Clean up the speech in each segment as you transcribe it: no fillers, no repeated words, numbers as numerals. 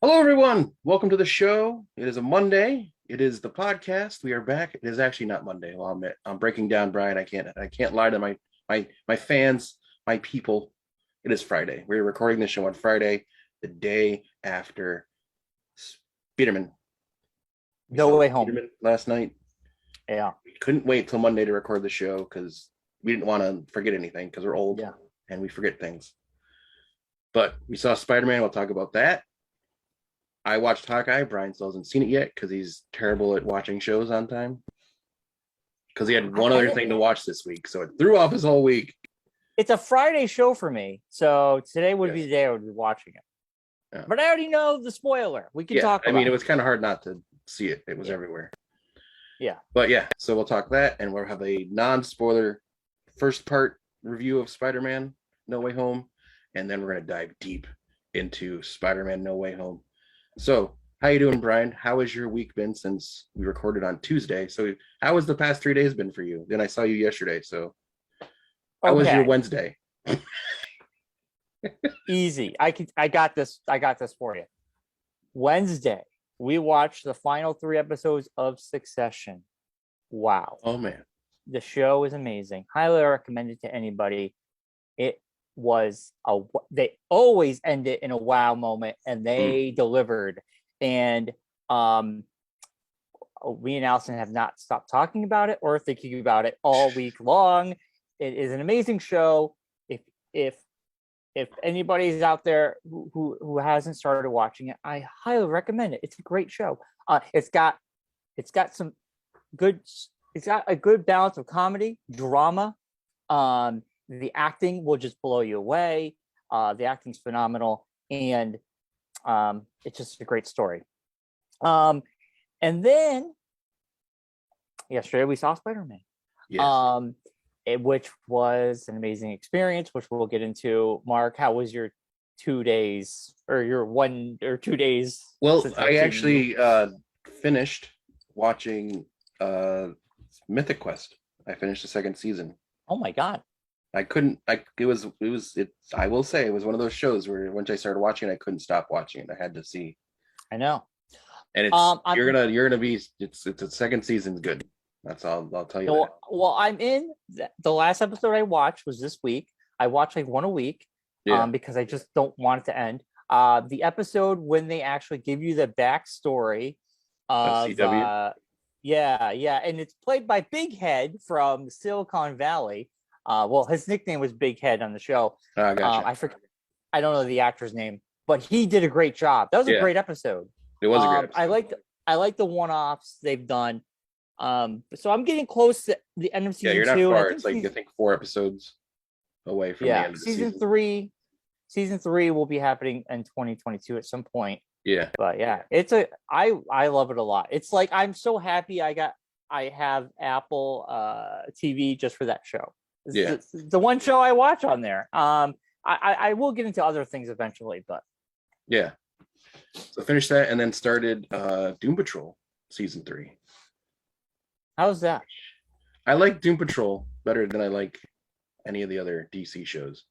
Hello, everyone. Welcome to the show. It is a Monday. It is the podcast. We are back. It is actually not Monday. Well, I'm breaking down, Brian. I can't lie to my fans, my people. It is Friday. We're recording this show on Friday, the day after Spiderman. No Way Home Spiderman last night. Yeah. We couldn't wait till Monday to record the show because we didn't want to forget anything because we're old and we forget things. But we saw Spider-Man. We'll talk about that. I watched Hawkeye. Brian still hasn't seen it yet because he's terrible at watching shows on time. Because he had one other thing to watch this week, so it threw off his whole week. It's a Friday show for me, so today would be the day I would be watching it. Yeah. But I already know the spoiler. We can talk about it. I mean, it was kind of hard not to see it. It was everywhere. Yeah. But yeah, so we'll talk that, and we'll have a non-spoiler first part review of Spider-Man No Way Home, and then we're going to dive deep into Spider-Man No Way Home. So, how you doing, Brian? How has your week been since we recorded on Tuesday? So, how has the past 3 days been for you? Then I saw you yesterday. So, how was your Wednesday? Easy. I got this for you. Wednesday, we watched the final 3 episodes of Succession. Wow. Oh man, the show is amazing. Highly recommend it to anybody. It was they always end it in a wow moment, and they delivered. And we and Allison have not stopped talking about it or thinking about it all week long. It is an amazing show. If anybody's out there who hasn't started watching it, I highly recommend it. It's a great show. It's got some good. It's got a good balance of comedy, drama. The acting will just blow you away. The acting's phenomenal, and it's just a great story. And then yesterday we saw Spider-Man, which was an amazing experience, which we'll get into. Mark, how was your 2 days or your 1 or 2 days? Well, I actually finished watching Mythic Quest. I finished the 2nd season. Oh my God. I will say it was one of those shows where once I started watching it, I couldn't stop watching it. I had to see. I know. And it's you're gonna be it's the 2nd season's good. That's all I'll tell you. Well, I'm in the last episode I watched was this week. I watch like one a week because I just don't want it to end. The episode when they actually give you the backstory of CW. And it's played by Big Head from Silicon Valley. Well, his nickname was Big Head on the show. Gotcha. I don't know the actor's name, but he did a great job. That was a great episode. It was a great episode. I like the one-offs they've done. So I'm getting close to the end of season 2. Yeah, you're not far. It's like I think 4 episodes away from the end of the season. Season 3 will be happening in 2022 at some point. Yeah. But yeah, I love it a lot. It's like I'm so happy I have Apple TV just for that show. It's the one show I watch on there. I will get into other things eventually, but yeah. So finished that and then started Doom Patrol season 3. How's that? I like Doom Patrol better than I like any of the other DC shows.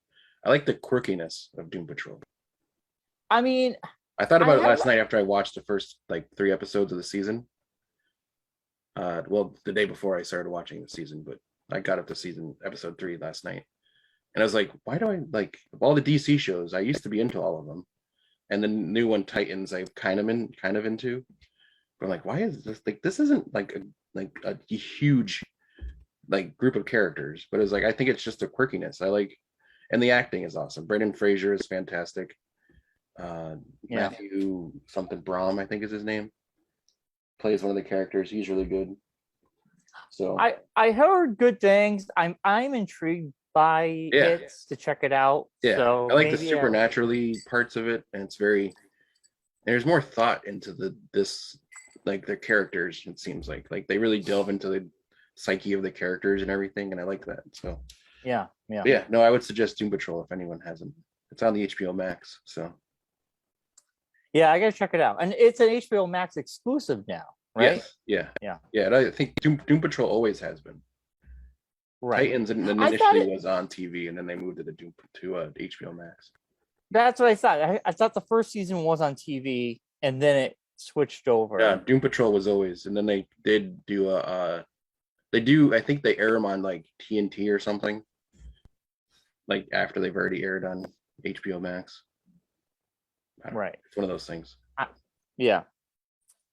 I like the quirkiness of Doom Patrol. I mean, I thought about it last night after I watched the first 3 episodes of the season. Well, the day before I started watching the season, but I got up to episode 3 last night. And I was like, why do I like all the DC shows? I used to be into all of them. And the new one, Titans, I'm kind of into. But I'm like, why is this this isn't like a huge group of characters, but it's I think it's just a quirkiness. And the acting is awesome. Brendan Fraser is fantastic. Matthew something Brahm, I think is his name, plays one of the characters. He's really good. So I heard good things. I'm intrigued by it to check it out. Yeah, so I like the supernaturally parts of it, and there's more thought into their characters. It seems like they really delve into the psyche of the characters and everything, and I like that. So yeah. No, I would suggest Doom Patrol if anyone hasn't. It's on the HBO Max, so yeah, I gotta check it out. And it's an HBO Max exclusive now, right? Yes. Yeah. And I think Doom Patrol always has been. Right. Titans initially was on TV, and then they moved to HBO Max. That's what I thought. I thought the first season was on TV, and then it switched over. Yeah, Doom Patrol was always, and then they did do I think they air them on like TNT or something, like after they've already aired on HBO Max. Right. It's one of those things. Yeah.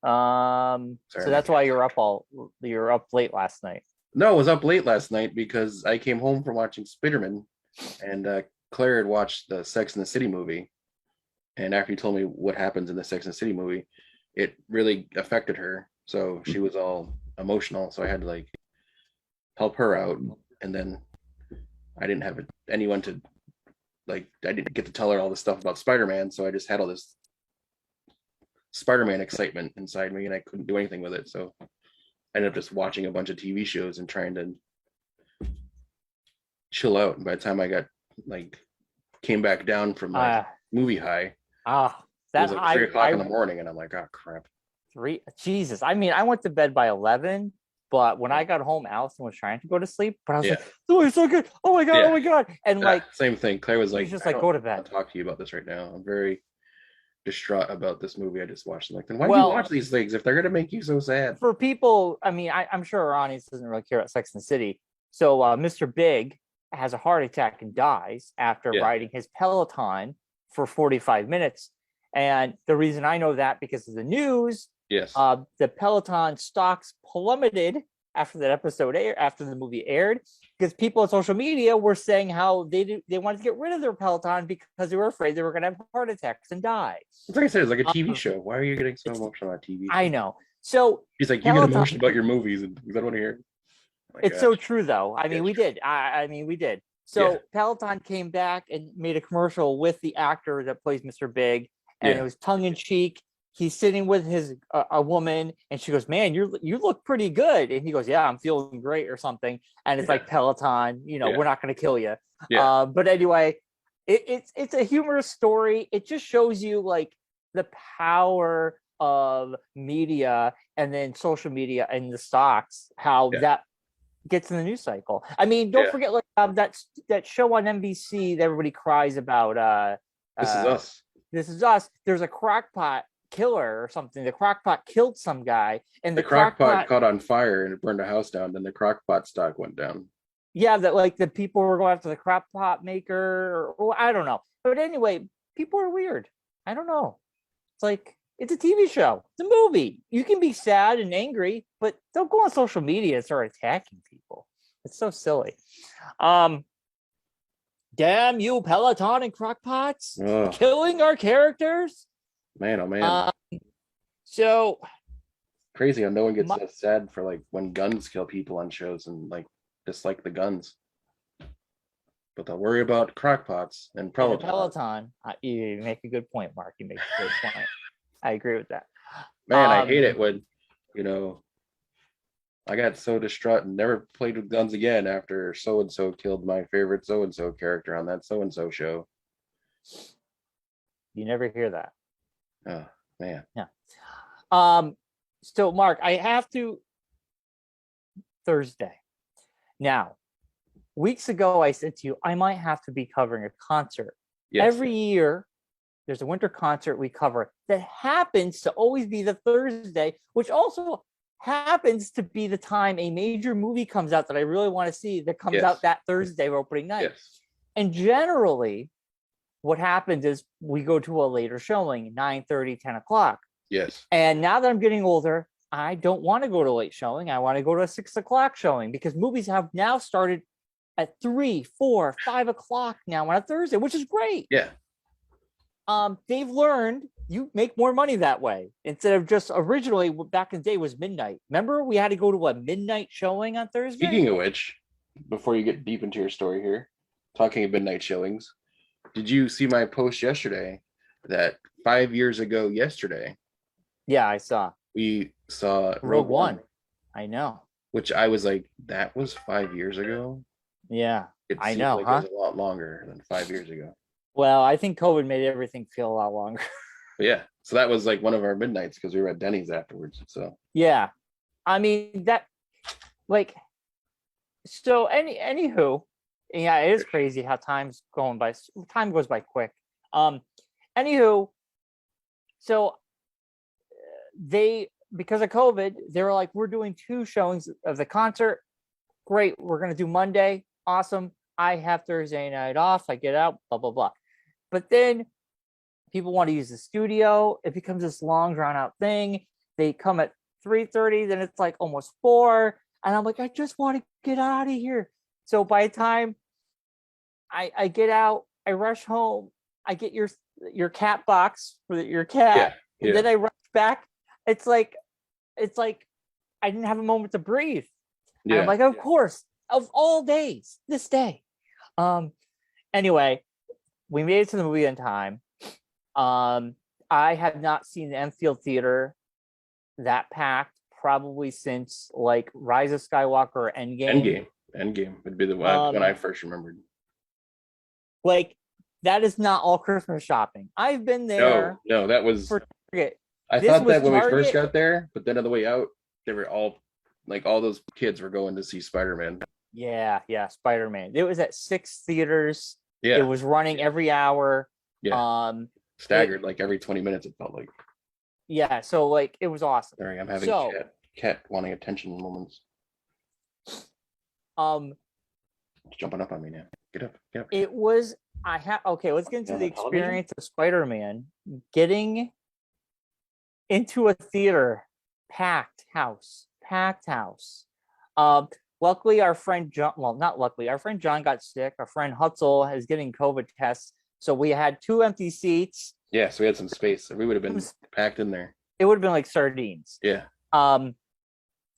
So that's why you're up late last night. No, I was up late last night because I came home from watching Spider-Man, and Claire had watched the Sex and the City movie. And after you told me what happens in the Sex and the City movie, it really affected her. So she was all emotional. So I had to like help her out. And then I didn't have anyone to I didn't get to tell her all this stuff about Spider-Man. So I just had all this Spider-Man excitement inside me and I couldn't do anything with it. So I ended up just watching a bunch of TV shows and trying to chill out. And by the time I got came back down from my movie high, it was like 3 o'clock in the morning, and I'm like, oh crap. Jesus. I mean, I went to bed by 11, but when I got home, Allison was trying to go to sleep, but I was like, oh, it's so good. Oh my God. Oh my God. And same thing. Claire was like, just like, go to bed. I'll talk to you about this right now. I'm very distraught about this movie I just watched. I'm like, then why do you watch these things if they're going to make you so sad? For people, I mean, I'm sure our audience doesn't really care about Sex and the City. So Mr. Big has a heart attack and dies after riding his Peloton for 45 minutes. And the reason I know that because of the news, the Peloton stocks plummeted after that episode after the movie aired, because people on social media were saying how they wanted to get rid of their Peloton because they were afraid they were going to have heart attacks and die. It's like I said, it's like a TV show. Why are you getting so emotional about TV show? I know. So he's like, you get emotional about your movies, and I don't want to hear it. It's so true, though. I mean, we did. I mean, we did. So Peloton came back and made a commercial with the actor that plays Mr. Big, and it was tongue in cheek. He's sitting with a woman, and she goes, "Man, you look pretty good." And he goes, "Yeah, I'm feeling great," or something. And it's like, Peloton, we're not going to kill you. But anyway, it's a humorous story. It just shows you like the power of media and then social media and the stocks, how that gets in the news cycle. I mean, don't forget that show on NBC that everybody cries about. This Is Us. This Is Us. There's a crockpot killer or something. The crockpot killed some guy, and the crockpot caught on fire and it burned a house down. Then the crockpot stock went down. Yeah, that like the people were going after the crockpot maker, or I don't know. But anyway, people are weird. I don't know. It's like, it's a TV show. It's a movie. You can be sad and angry, but don't go on social media and start attacking people. It's so silly. Damn you, Peloton and crockpots, killing our characters. Man, oh man. So crazy how no one gets so sad for like when guns kill people on shows and like dislike the guns. But they'll worry about crockpots and Peloton. You make a good point, Mark. You make a good point. I agree with that. Man, I hate it when, I got so distraught and never played with guns again after so-and-so killed my favorite so-and-so character on that so-and-so show. You never hear that. Oh, man. Yeah. So, Mark, I have to... Thursday. Now, weeks ago, I said to you, I might have to be covering a concert. Yes. Every year, there's a winter concert we cover that happens to always be the Thursday, which also happens to be the time a major movie comes out that I really want to see that comes out that Thursday opening night. Yes. And generally, what happens is we go to a later showing, 9:30, 10 o'clock. Yes. And now that I'm getting older, I don't want to go to a late showing. I want to go to a 6 o'clock showing because movies have now started at 3, 4, 5 o'clock now on a Thursday, which is great. Yeah. They've learned you make more money that way instead of just originally back in the day was midnight. Remember, we had to go to a midnight showing on Thursday. Speaking of which, before you get deep into your story here, talking of midnight showings, did you see my post yesterday that 5 years ago yesterday? Yeah, I saw. We saw Rogue One. I know. Which I was like, that was 5 years ago. Yeah, I know. Like it was a lot longer than 5 years ago. Well, I think COVID made everything feel a lot longer. But yeah, so that was like one of our midnights because we were at Denny's afterwards. So yeah, I mean that, like, so anywho, yeah, it is crazy how time goes by quick. Anywho, so they, because of COVID, they were like, we're doing 2 showings of the concert. Great, we're gonna do Monday. Awesome. I have Thursday night off. I get out, blah blah blah. But then people want to use the studio. It becomes this long drawn out thing. They come at 3:30, then it's like almost 4, and I'm like, I just want to get out of here. So by the time I get out, I rush home. I get your cat box for your cat, and then I rush back. It's like I didn't have a moment to breathe. And I'm like, of course, of all days, this day. Anyway, we made it to the movie in time. I have not seen the Enfield Theater that packed probably since like Rise of Skywalker or Endgame. Endgame would be the one when I first remembered. Like, that is not all Christmas shopping. I've been there. No, that was for Target. I thought that when we first got there, but then on the way out, they were all like, all those kids were going to see Spider-Man. Yeah, Spider-Man. It was at 6 theaters. Yeah, it was running every hour. Yeah, staggered like every 20 minutes. It felt like. Yeah, so like it was awesome. Sorry, I'm having cat wanting attention moments. Jumping up on me now. Get up. It was. Let's get into the experience of Spider-Man. Getting into a theater, packed house. Luckily, our friend John. Well, not luckily. Our friend John got sick. Our friend Hutzel is getting COVID tests, so we had 2 empty seats. Yeah, so we had some space. We would have been packed in there. It would have been like sardines. Yeah.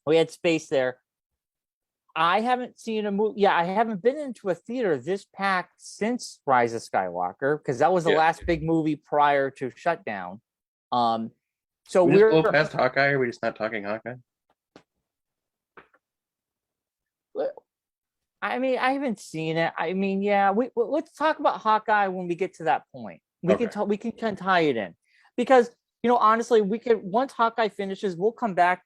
We had space there. I haven't seen a movie. Yeah, I haven't been into a theater this packed since Rise of Skywalker, because that was the last big movie prior to shutdown. So we're just past Hawkeye. Or are we just not talking Hawkeye? I mean, I haven't seen it. I mean, yeah, let's talk about Hawkeye when we get to that point. We can kind of tie it in, because honestly, we could, once Hawkeye finishes, we'll come back.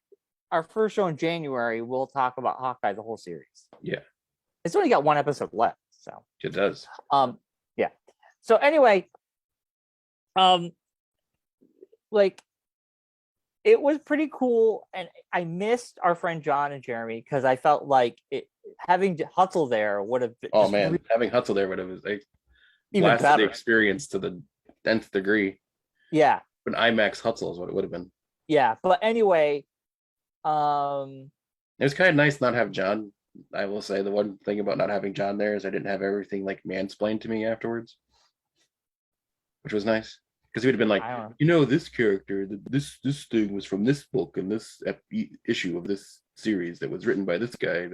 Our first show in January, we'll talk about Hawkeye, the whole series. Yeah, it's only got 1 episode left, so it does. Yeah. So anyway, like, it was pretty cool, and I missed our friend John and Jeremy because I felt like having Hutzel there would have been. Oh man, having Hutzel there would have blasted the experience to the nth degree. Yeah, an IMAX Hutzel is what it would have been. Yeah, but anyway, it was kind of nice not have John. I will say the one thing about not having John there is I didn't have everything like mansplained to me afterwards, which was nice. Because he would have been like, this character, this thing was from this book and this issue of this series that was written by this guy.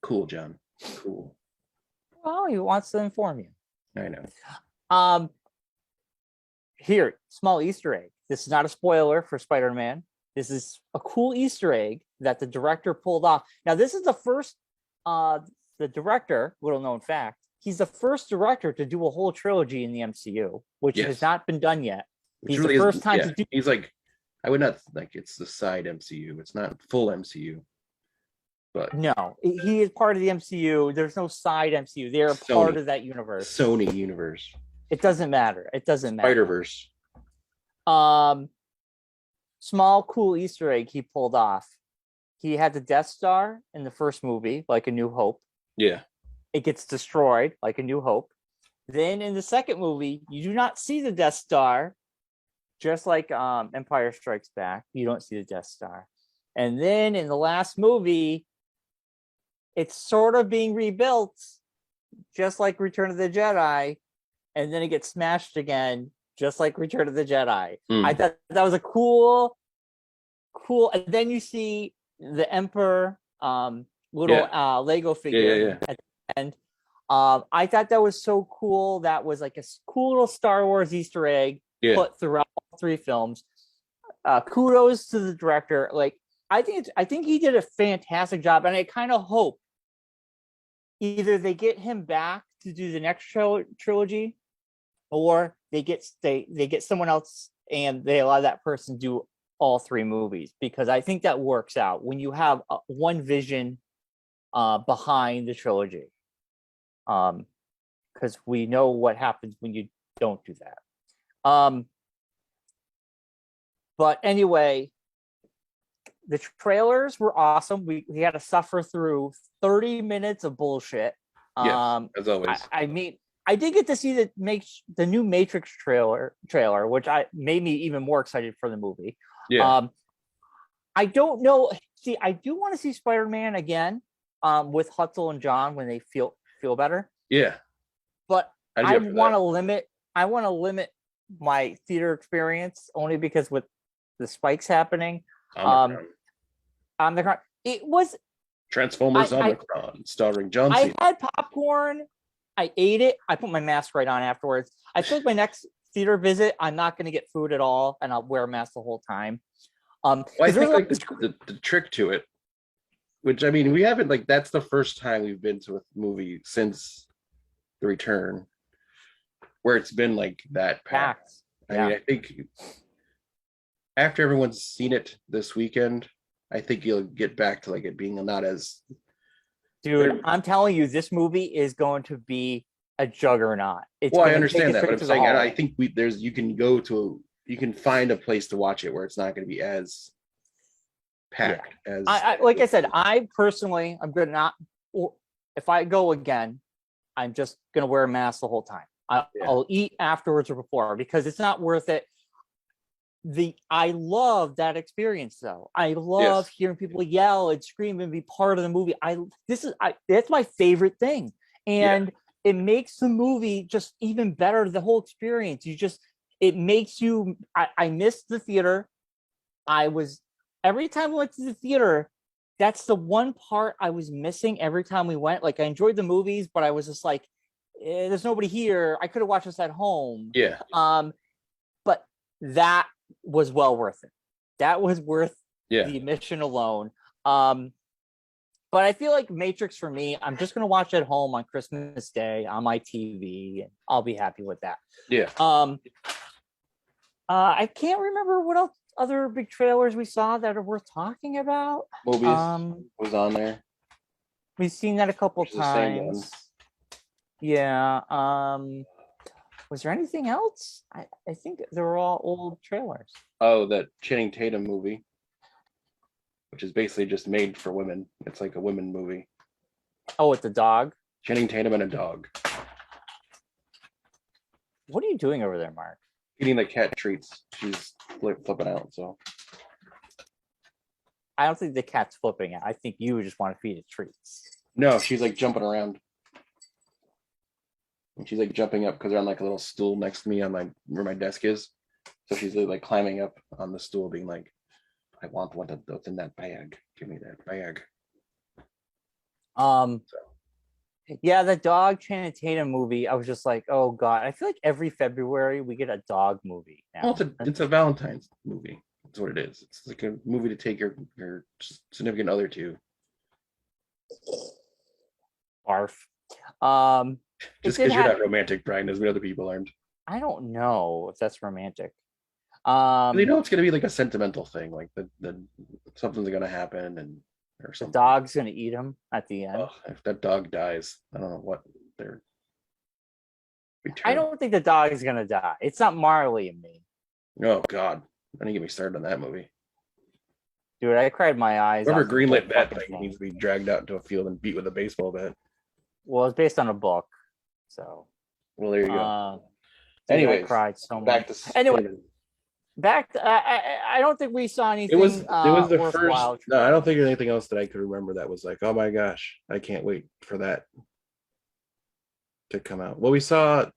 Cool, John. Cool. Well, he wants to inform you. I know. Here, small Easter egg. This is not a spoiler for Spider-Man. This is a cool Easter egg that the director pulled off. Now, this is the first, the director, little known fact, he's the first director to do a whole trilogy in the MCU, which has not been done yet. He's really the first time to do. He's like, I would not like it's the side MCU. It's not full MCU. But no, he is part of the MCU. There's no side MCU. They're part of that universe. Sony universe. It doesn't matter. It doesn't matter. Spider-Verse. Small cool Easter egg he pulled off. He had the Death Star in the first movie, like A New Hope. Yeah. It gets destroyed, like A New Hope. Then in the second movie, you do not see the Death Star, just like Empire Strikes Back. You don't see the Death Star. And then in the last movie, it's sort of being rebuilt, just like Return of the Jedi. And then it gets smashed again, just like Return of the Jedi. I thought that was a cool. And then you see the Emperor little Lego figure at the end. I thought that was so cool. That was like a cool little Star Wars Easter egg put throughout all 3 films. Kudos to the director. Like, I think he did a fantastic job, and I kind of hope either they get him back to do the next trilogy, or they get someone else and they allow that person to do all 3 movies, because I think that works out when you have one vision behind the trilogy. Because we know what happens when you don't do that. But anyway, the trailers were awesome. We had to suffer through 30 minutes of bullshit. Yes, as always. I mean, I did get to see the new Matrix trailer, which made me even more excited for the movie. Yeah. I don't know. See, I do want to see Spider-Man again with Hutzel and John when they feel better. Yeah. But I want to limit my theater experience only because with the spikes happening. Omicron. It was Transformers Omicron, starring John Cena. I had popcorn. I ate it. I put my mask right on afterwards. I feel like my next theater visit, I'm not going to get food at all, and I'll wear a mask the whole time. Well, I think like the trick to it, which I mean, we haven't like that's the first time we've been to a movie since The Return, where it's been like that packed. I mean, I think after everyone's seen it this weekend, I think you'll get back to like it being not as. Dude, I'm telling you, this movie is going to be a juggernaut. I understand that, but I'm saying I think you can find a place to watch it where it's not going to be as packed as. Like I said, I personally, I'm going to not. If I go again, I'm just going to wear a mask the whole time. I'll eat afterwards or before because it's not worth it. I love that experience though. I love hearing people yell and scream and be part of the movie. That's my favorite thing. And it makes the movie just even better, the whole experience. It makes you I missed the theater. Every time I went to the theater, that's the one part I was missing every time we went. Like I enjoyed the movies, but I was just like, there's nobody here. I could have watched this at home. Yeah. But that was well worth it. That was worth the admission alone. But I feel like Matrix for me, I'm just gonna watch at home on Christmas Day on my TV, and I'll be happy with that. Yeah. I can't remember what else other big trailers we saw that are worth talking about. Mobius was on there. We've seen that a couple times. Yeah. Was there anything else? I think they were all old trailers. Oh, that Channing Tatum movie, which is basically just made for women. It's like a women movie. Oh, with the dog? Channing Tatum and a dog. What are you doing over there, Mark? Eating the cat treats. She's flipping out, so. I don't think the cat's flipping out. I think you just want to feed it treats. No, she's like jumping around. And she's like jumping up because they're on like a little stool next to me on where my desk is. So she's like climbing up on the stool, being like, I want what's in that bag. Give me that bag. Yeah, the dog Channing Tatum movie, I was just like, oh God. I feel like every February we get a dog movie now. Well, it's a Valentine's movie. That's what it is. It's like a movie to take your significant other to. Barf. Just because you're not romantic, Brian, doesn't mean other people aren't. I don't know if that's romantic. You know it's gonna be like a sentimental thing, like the something's gonna happen or something. The dog's gonna eat him at the end. Oh, if that dog dies, I don't know what they're. I don't think the dog is gonna die. It's not Marley and me. Oh God! Don't get me started on that movie. Dude, I cried my eyes. Whoever greenlit that thing needs to be dragged out into a field and beat with a baseball bat. Well, it's based on a book, so. Well, there you go. Anyway, I cried so much. I don't think we saw anything. It was the first. No, I don't think there's anything else that I could remember that was like, oh my gosh, I can't wait for that to come out. Well, we saw.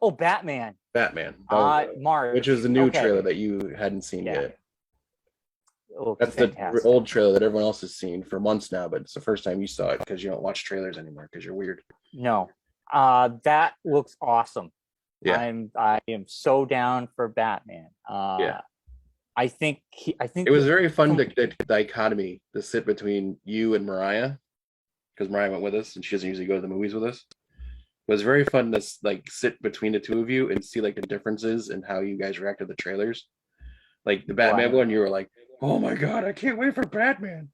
Oh, Batman. March, which was the new trailer that you hadn't seen yet. That's fantastic. The old trailer that everyone else has seen for months now, but it's the first time you saw it because you don't watch trailers anymore because you're weird. No, that looks awesome. Yeah, I am so down for Batman. I think it was very fun the dichotomy to sit between you and Mariah, because Mariah went with us and she doesn't usually go to the movies with us. It was very fun to like sit between the two of you and see like the differences in how you guys react to the trailers. Like the Batman one, you were like, "Oh my God, I can't wait for Batman,"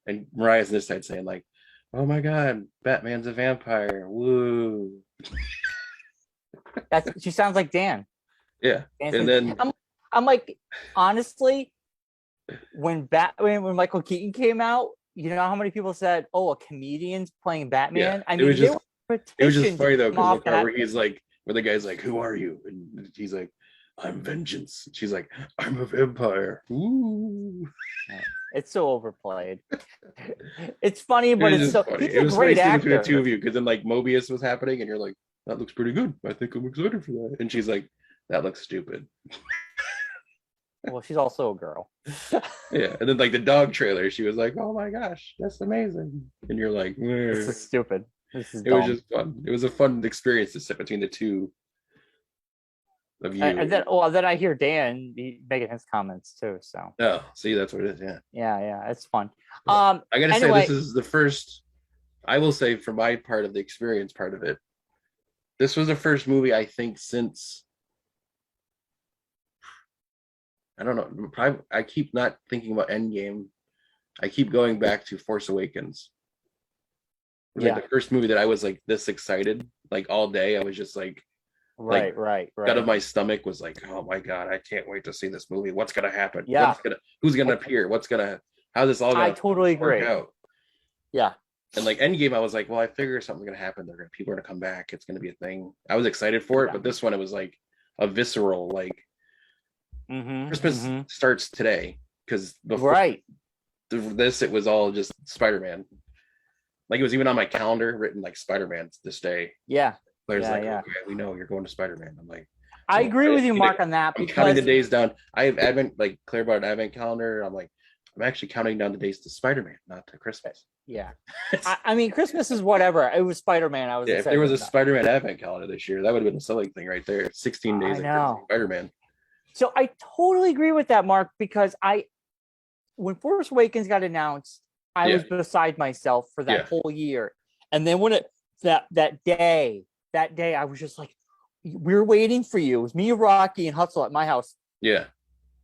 and Mariah's on this side saying like, "Oh my God, Batman's a vampire, woo." She sounds like Dan. Yeah, and then I'm like, honestly, when Michael Keaton came out, you know how many people said, "Oh, a comedian's playing Batman." I mean, it was just funny though, because the part where he's like, where the guy's like, "Who are you?" and he's like, "I'm vengeance." She's like, "I'm a vampire." Ooh. It's so overplayed. It's funny, but It was it's just so funny. he's It a was funny great sitting between the actor. two of you, because then like Mobius was happening, and you're like, "That looks pretty good. I think I'm excited for that." And she's like, "That looks stupid." Well, she's also a girl. Yeah, and then like the dog trailer, she was like, "Oh my gosh, that's amazing," and you're like, This "Meh." is stupid. This is It was dumb. just fun. It was a fun experience to sit between the two of you. And then I hear Dan making his comments too. So Oh, see, that's what it is. Yeah. yeah, it's fun. Yeah. I gotta say, this Anyway, is the first. I will say, for my part of the experience, part of it, this was the first movie I think since, I don't know. Probably, I keep not thinking about Endgame. I keep going back to Force Awakens. It was like the first movie that I was like this excited, like all day. I was just like, right. out of my stomach was like, oh my god, I can't wait to see this movie. What's gonna happen? Yeah. Who's gonna appear? How's this all gonna I totally work agree. out? Yeah. And like Endgame, I was like, well, I figure something's gonna happen. People are gonna come back. It's gonna be a thing. I was excited for it, but this one, it was like a visceral, like Christmas starts today, because before this, it was all just Spider-Man. Like, it was even on my calendar written like Spider-Man this day. Yeah. There's okay, we know you're going to Spider-Man. I'm like, I agree with you, Mark, on that. I'm counting the days down. I have Advent, like Claire bought an Advent calendar. I'm like, I'm actually counting down the days to Spider-Man, not to Christmas. Yeah. I mean, Christmas is whatever. It was Spider-Man. I was if there was a Spider-Man Advent calendar this year, that would have been a selling thing right there. 16 days of Spider-Man. So I totally agree with that, Mark, because when Force Awakens got announced, I was beside myself for that whole year. And then when that day, I was just like, we're waiting for you. It was me, Rocky, and Hustle at my house. Yeah.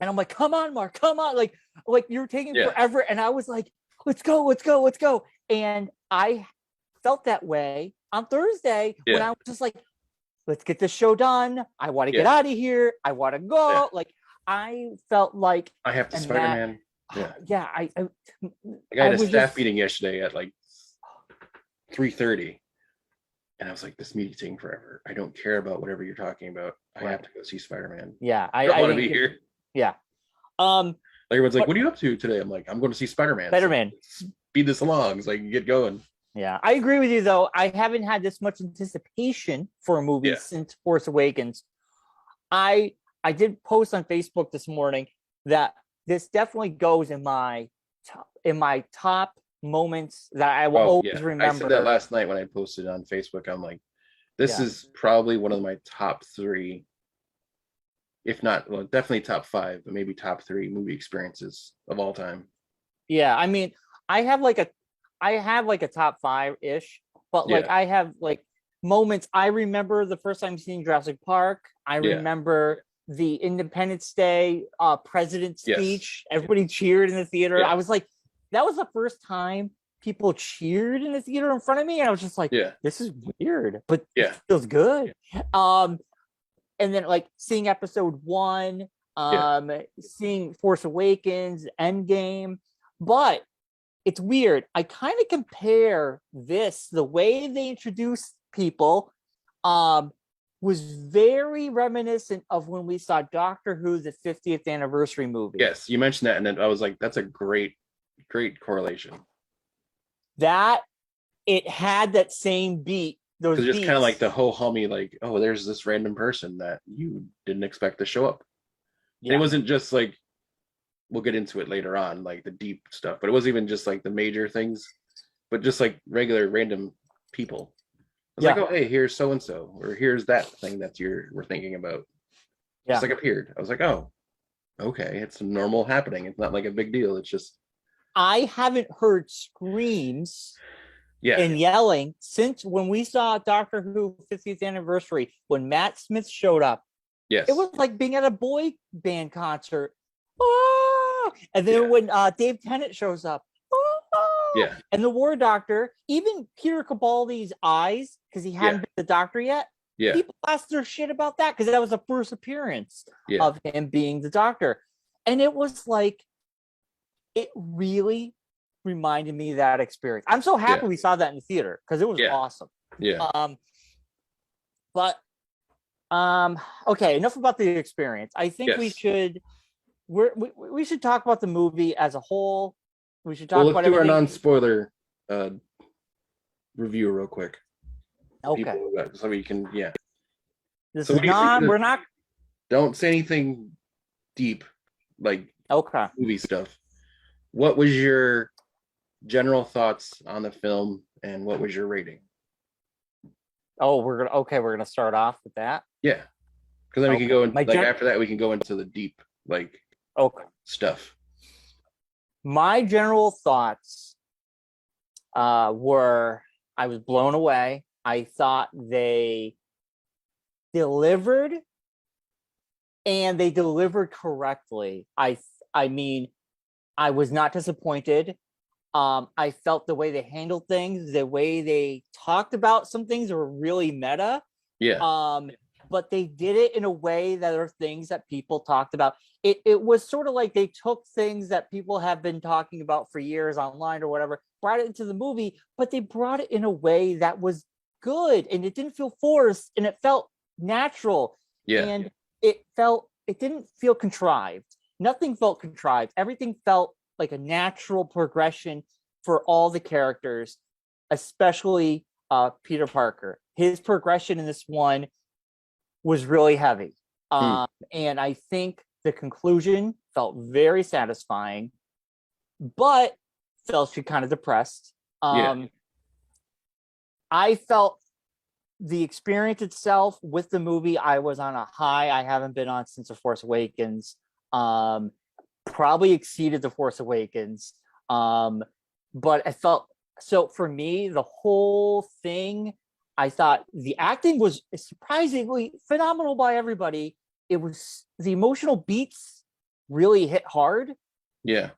And I'm like, come on, Mark, come on. Like you're taking forever. And I was like, let's go. And I felt that way on Thursday when I was just like, let's get this show done. I want to get out of here. I want to go. Like, I felt like I have to Spider-Man. I had a staff meeting yesterday at like 3:30. And I was like, this meeting's taking forever. I don't care about whatever you're talking about. I have to go see Spider-Man. Yeah. I don't want to be here. Yeah. Everyone's like, what are you up to today? I'm like, I'm going to see Spider-Man. So speed this along so I can get going. Yeah. I agree with you, though. I haven't had this much anticipation for a movie since Force Awakens. I did post on Facebook this morning that this definitely goes in my top moments that I will always remember. I said that last night when I posted on Facebook. I'm like, this is probably one of my top 3, if not, well, definitely top 5, but maybe top 3 movie experiences of all time. Yeah, I mean, I have like a top 5-ish, but like I have like moments. I remember the first time seeing Jurassic Park. I remember the Independence Day president's speech. Everybody cheered in the theater. I was like, that was the first time people cheered in the theater in front of me, and I was just like, this is weird, but it feels good. And then like seeing episode 1, seeing Force Awakens, Endgame, but it's weird. I kind of compare the way they introduced people was very reminiscent of when we saw Doctor Who, the 50th anniversary movie. Yes, you mentioned that, and then I was like, that's a great correlation. That it had that same beat. Those beats. Just kind of like the whole homie, like, oh, there's this random person that you didn't expect to show up. It wasn't just like, we'll get into it later on, like the deep stuff, but it wasn't even just like the major things, but just like regular random people. It's like, oh, hey, here's so and so, or here's that thing that we're thinking about. Just like appeared. I was like, oh, okay, it's normal happening. It's not like a big deal. It's just, I haven't heard screams and yelling since when we saw Doctor Who 50th anniversary, when Matt Smith showed up. Yes. It was like being at a boy band concert. Ah! And then when Dave Tennant shows up, and the War Doctor, even Peter Capaldi's eyes, because he hadn't been the Doctor yet, Yeah. People lost their shit about that because that was the first appearance Yeah. of him being the Doctor. And it was like, it really reminded me of that experience. I'm so happy we saw that in the theater because it was awesome. Yeah. But okay, enough about the experience. I think we should we should talk about the movie as a whole. We should talk about do everything. our non-spoiler review real quick. Okay. So we can, This so is not, we're not. Don't say anything deep, like movie stuff. What was your general thoughts on the film, and what was your rating? Oh, we're gonna start off with that. Yeah, because then we can go in, after that we can go into the deep stuff. My general thoughts were, I was blown away. I thought they delivered, and they delivered correctly. I mean, I was not disappointed. I felt the way they handled things, the way they talked about some things were really meta. Yeah. But they did it in a way that are things that people talked about. It was sort of like they took things that people have been talking about for years online or whatever, brought it into the movie, but they brought it in a way that was good, and it didn't feel forced, and it felt natural. Yeah. And it didn't feel contrived. Nothing felt contrived. Everything felt like a natural progression for all the characters, especially Peter Parker. His progression in this one was really heavy. And I think the conclusion felt very satisfying, but felt kind of depressed. I felt the experience itself with the movie, I was on a high I haven't been on since The Force Awakens. Probably exceeded The Force Awakens. But I felt, so for me, the whole thing, I thought the acting was surprisingly phenomenal by everybody. It was, the emotional beats really hit hard. Yeah.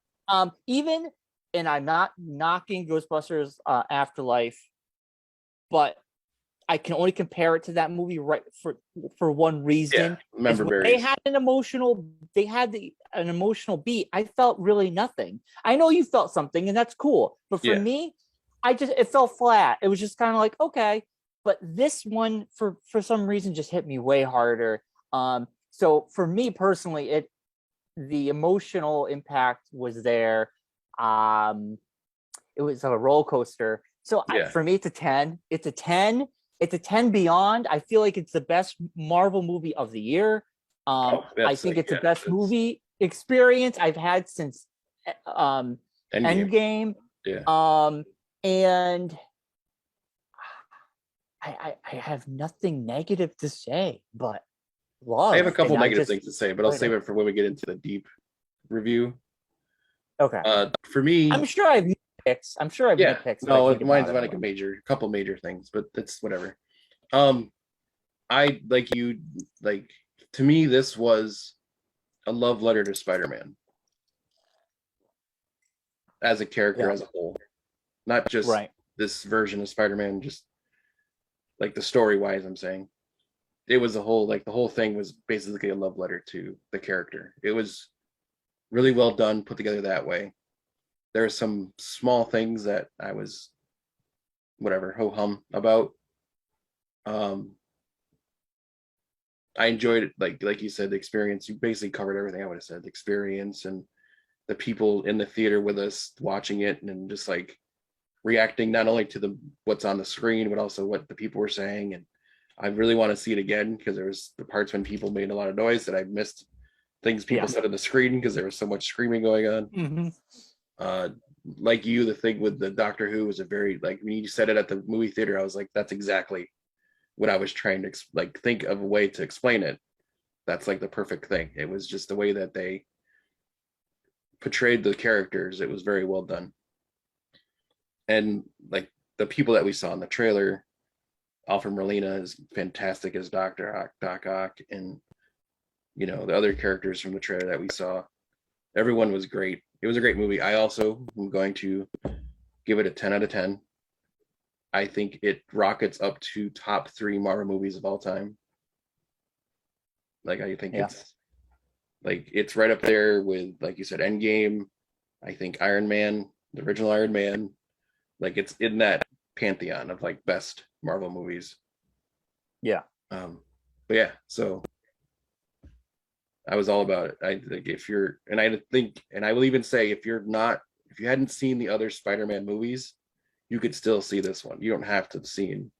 Even, and I'm not knocking Ghostbusters Afterlife, but I can only compare it to that movie for one reason. They had an emotional beat. I felt really nothing. I know you felt something, and that's cool. But for me, it felt flat. It was just kind of like, okay. But this one, for some reason, just hit me way harder. So for me personally, the emotional impact was there. It was a roller coaster. So for me, it's a 10. It's a 10. It's a 10 beyond. I feel like it's the best Marvel movie of the year. I think it's the best movie experience I've had since Endgame. And I have nothing negative to say, but love. I have a couple negative things to say, but I'll save it for when we get into the deep review. Okay. For me, I'm sure I've nitpicks. Nitpicks. No, mine's like a couple major things, but that's whatever. I to me, this was a love letter to Spider-Man as a character as a whole, not just this version of Spider-Man, just like the story wise. I'm saying it was the whole thing was basically a love letter to the character. It was really well done, put together that way. There are some small things that I was ho-hum about. I enjoyed it, like you said, the experience. You basically covered everything I would have said. The experience and the people in the theater with us watching it, and just like reacting not only to what's on the screen, but also what the people were saying. And I really want to see it again, because there was the parts when people made a lot of noise that I missed things people said on the screen because there was so much screaming going on. Like you, the thing with the Doctor Who was a very, like, when you said it at the movie theater, I was like, that's exactly what I was trying to think of a way to explain it. That's like the perfect thing. It was just the way that they portrayed the characters. It was very well done. And like the people that we saw in the trailer, Alfred Molina is fantastic as Doc Ock, and the other characters from the trailer that we saw, everyone was great. It was a great movie. I also am going to give it a 10 out of 10. I think it rockets up to top 3 Marvel movies of all time. Like I think it's right up there with, like you said, Endgame. I think Iron Man, the original Iron Man, like it's in that pantheon of like best Marvel movies. Yeah. But yeah, so I was all about it. I think I will even say if you hadn't seen the other Spider-Man movies, you could still see this one. You don't have to have seen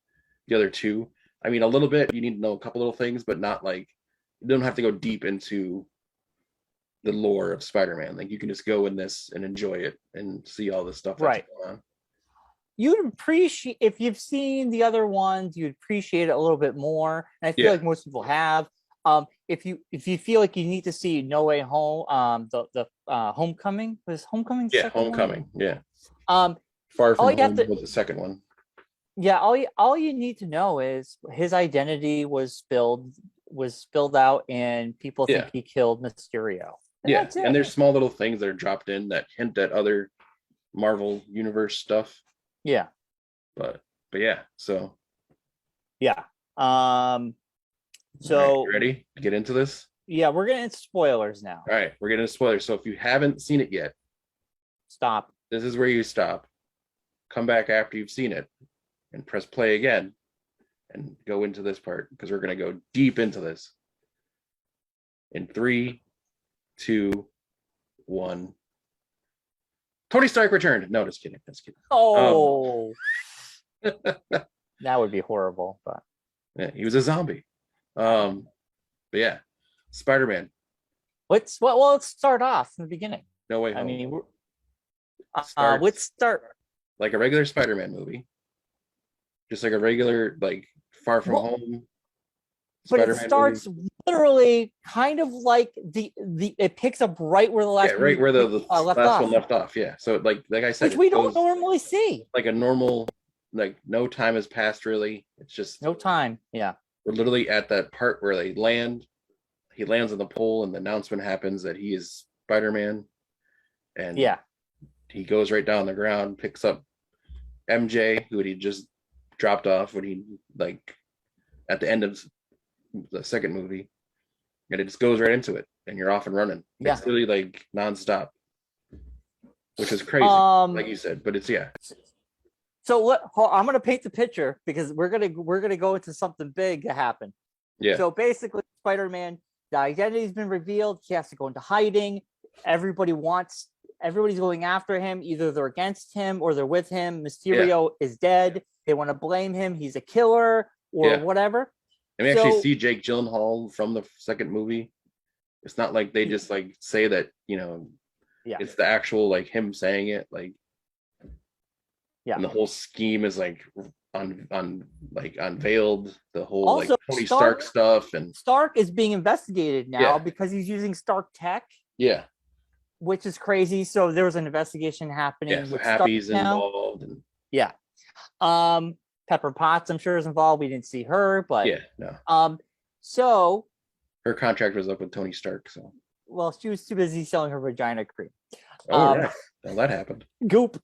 the other 2. I mean, a little bit, you need to know a couple little things, but not like, you don't have to go deep into the lore of Spider-Man. Like you can just go in this and enjoy it and see all the stuff that's going on. You'd appreciate, if you've seen the other ones, you'd appreciate it a little bit more. And I feel like most people have. If you feel like you need to see No Way Home, the Homecoming, was Homecoming the second Homecoming one? Yeah. All Far From you have Home was the second one. Yeah, all you need to know is his identity was spilled out, and people think he killed Mysterio. And that's it. And there's small little things that are dropped in that hint at other Marvel Universe stuff. Yeah. But yeah, so. Yeah. So right, ready to get into this? Yeah, we're getting into spoilers now. All right, we're getting into spoilers. So if you haven't seen it yet, stop. This is where you stop. Come back after you've seen it and press play again and go into this part, because we're going to go deep into this. In 3, 2, 1. Tony Stark returned. No, just kidding. Oh, that would be horrible. But yeah, he was a zombie. But yeah, Spider-Man. Let's start off in the beginning. No Way Home. I mean, let's start like a regular Spider-Man movie, just like a regular like Far From Home. But it starts literally kind of like it picks up right where the last right where the last last one left off. Yeah, so like I said, which we don't normally see. Like a normal, like no time has passed really. It's just no time. Yeah, we're literally at that part where they land. He lands on the pole, and the announcement happens that he is Spider-Man. And he goes right down the ground, picks up MJ, who he just dropped off when he like at the end of the second movie, and it just goes right into it, and you're off and running. It's really like nonstop, which is crazy, like you said. But it's So I'm gonna paint the picture, because we're gonna go into something big to happen. Yeah. So basically, Spider-Man, the identity's been revealed. He has to go into hiding. Everybody's going after him. Either they're against him or they're with him. Mysterio is dead. They want to blame him. He's a killer or whatever. And we actually see Jake Gyllenhaal from the second movie. It's not like they just like say that, it's the actual like him saying it, like, and the whole scheme is like unveiled. The whole also, like Tony Stark stuff, and Stark is being investigated now because he's using Stark tech. Yeah. Which is crazy. So there was an investigation happening. Yeah, so Happy's involved. And... Pepper Potts, I'm sure, is involved. We didn't see her, but no. So her contract was up with Tony Stark. So she was too busy selling her vagina cream. Right. Well, that happened. Goop.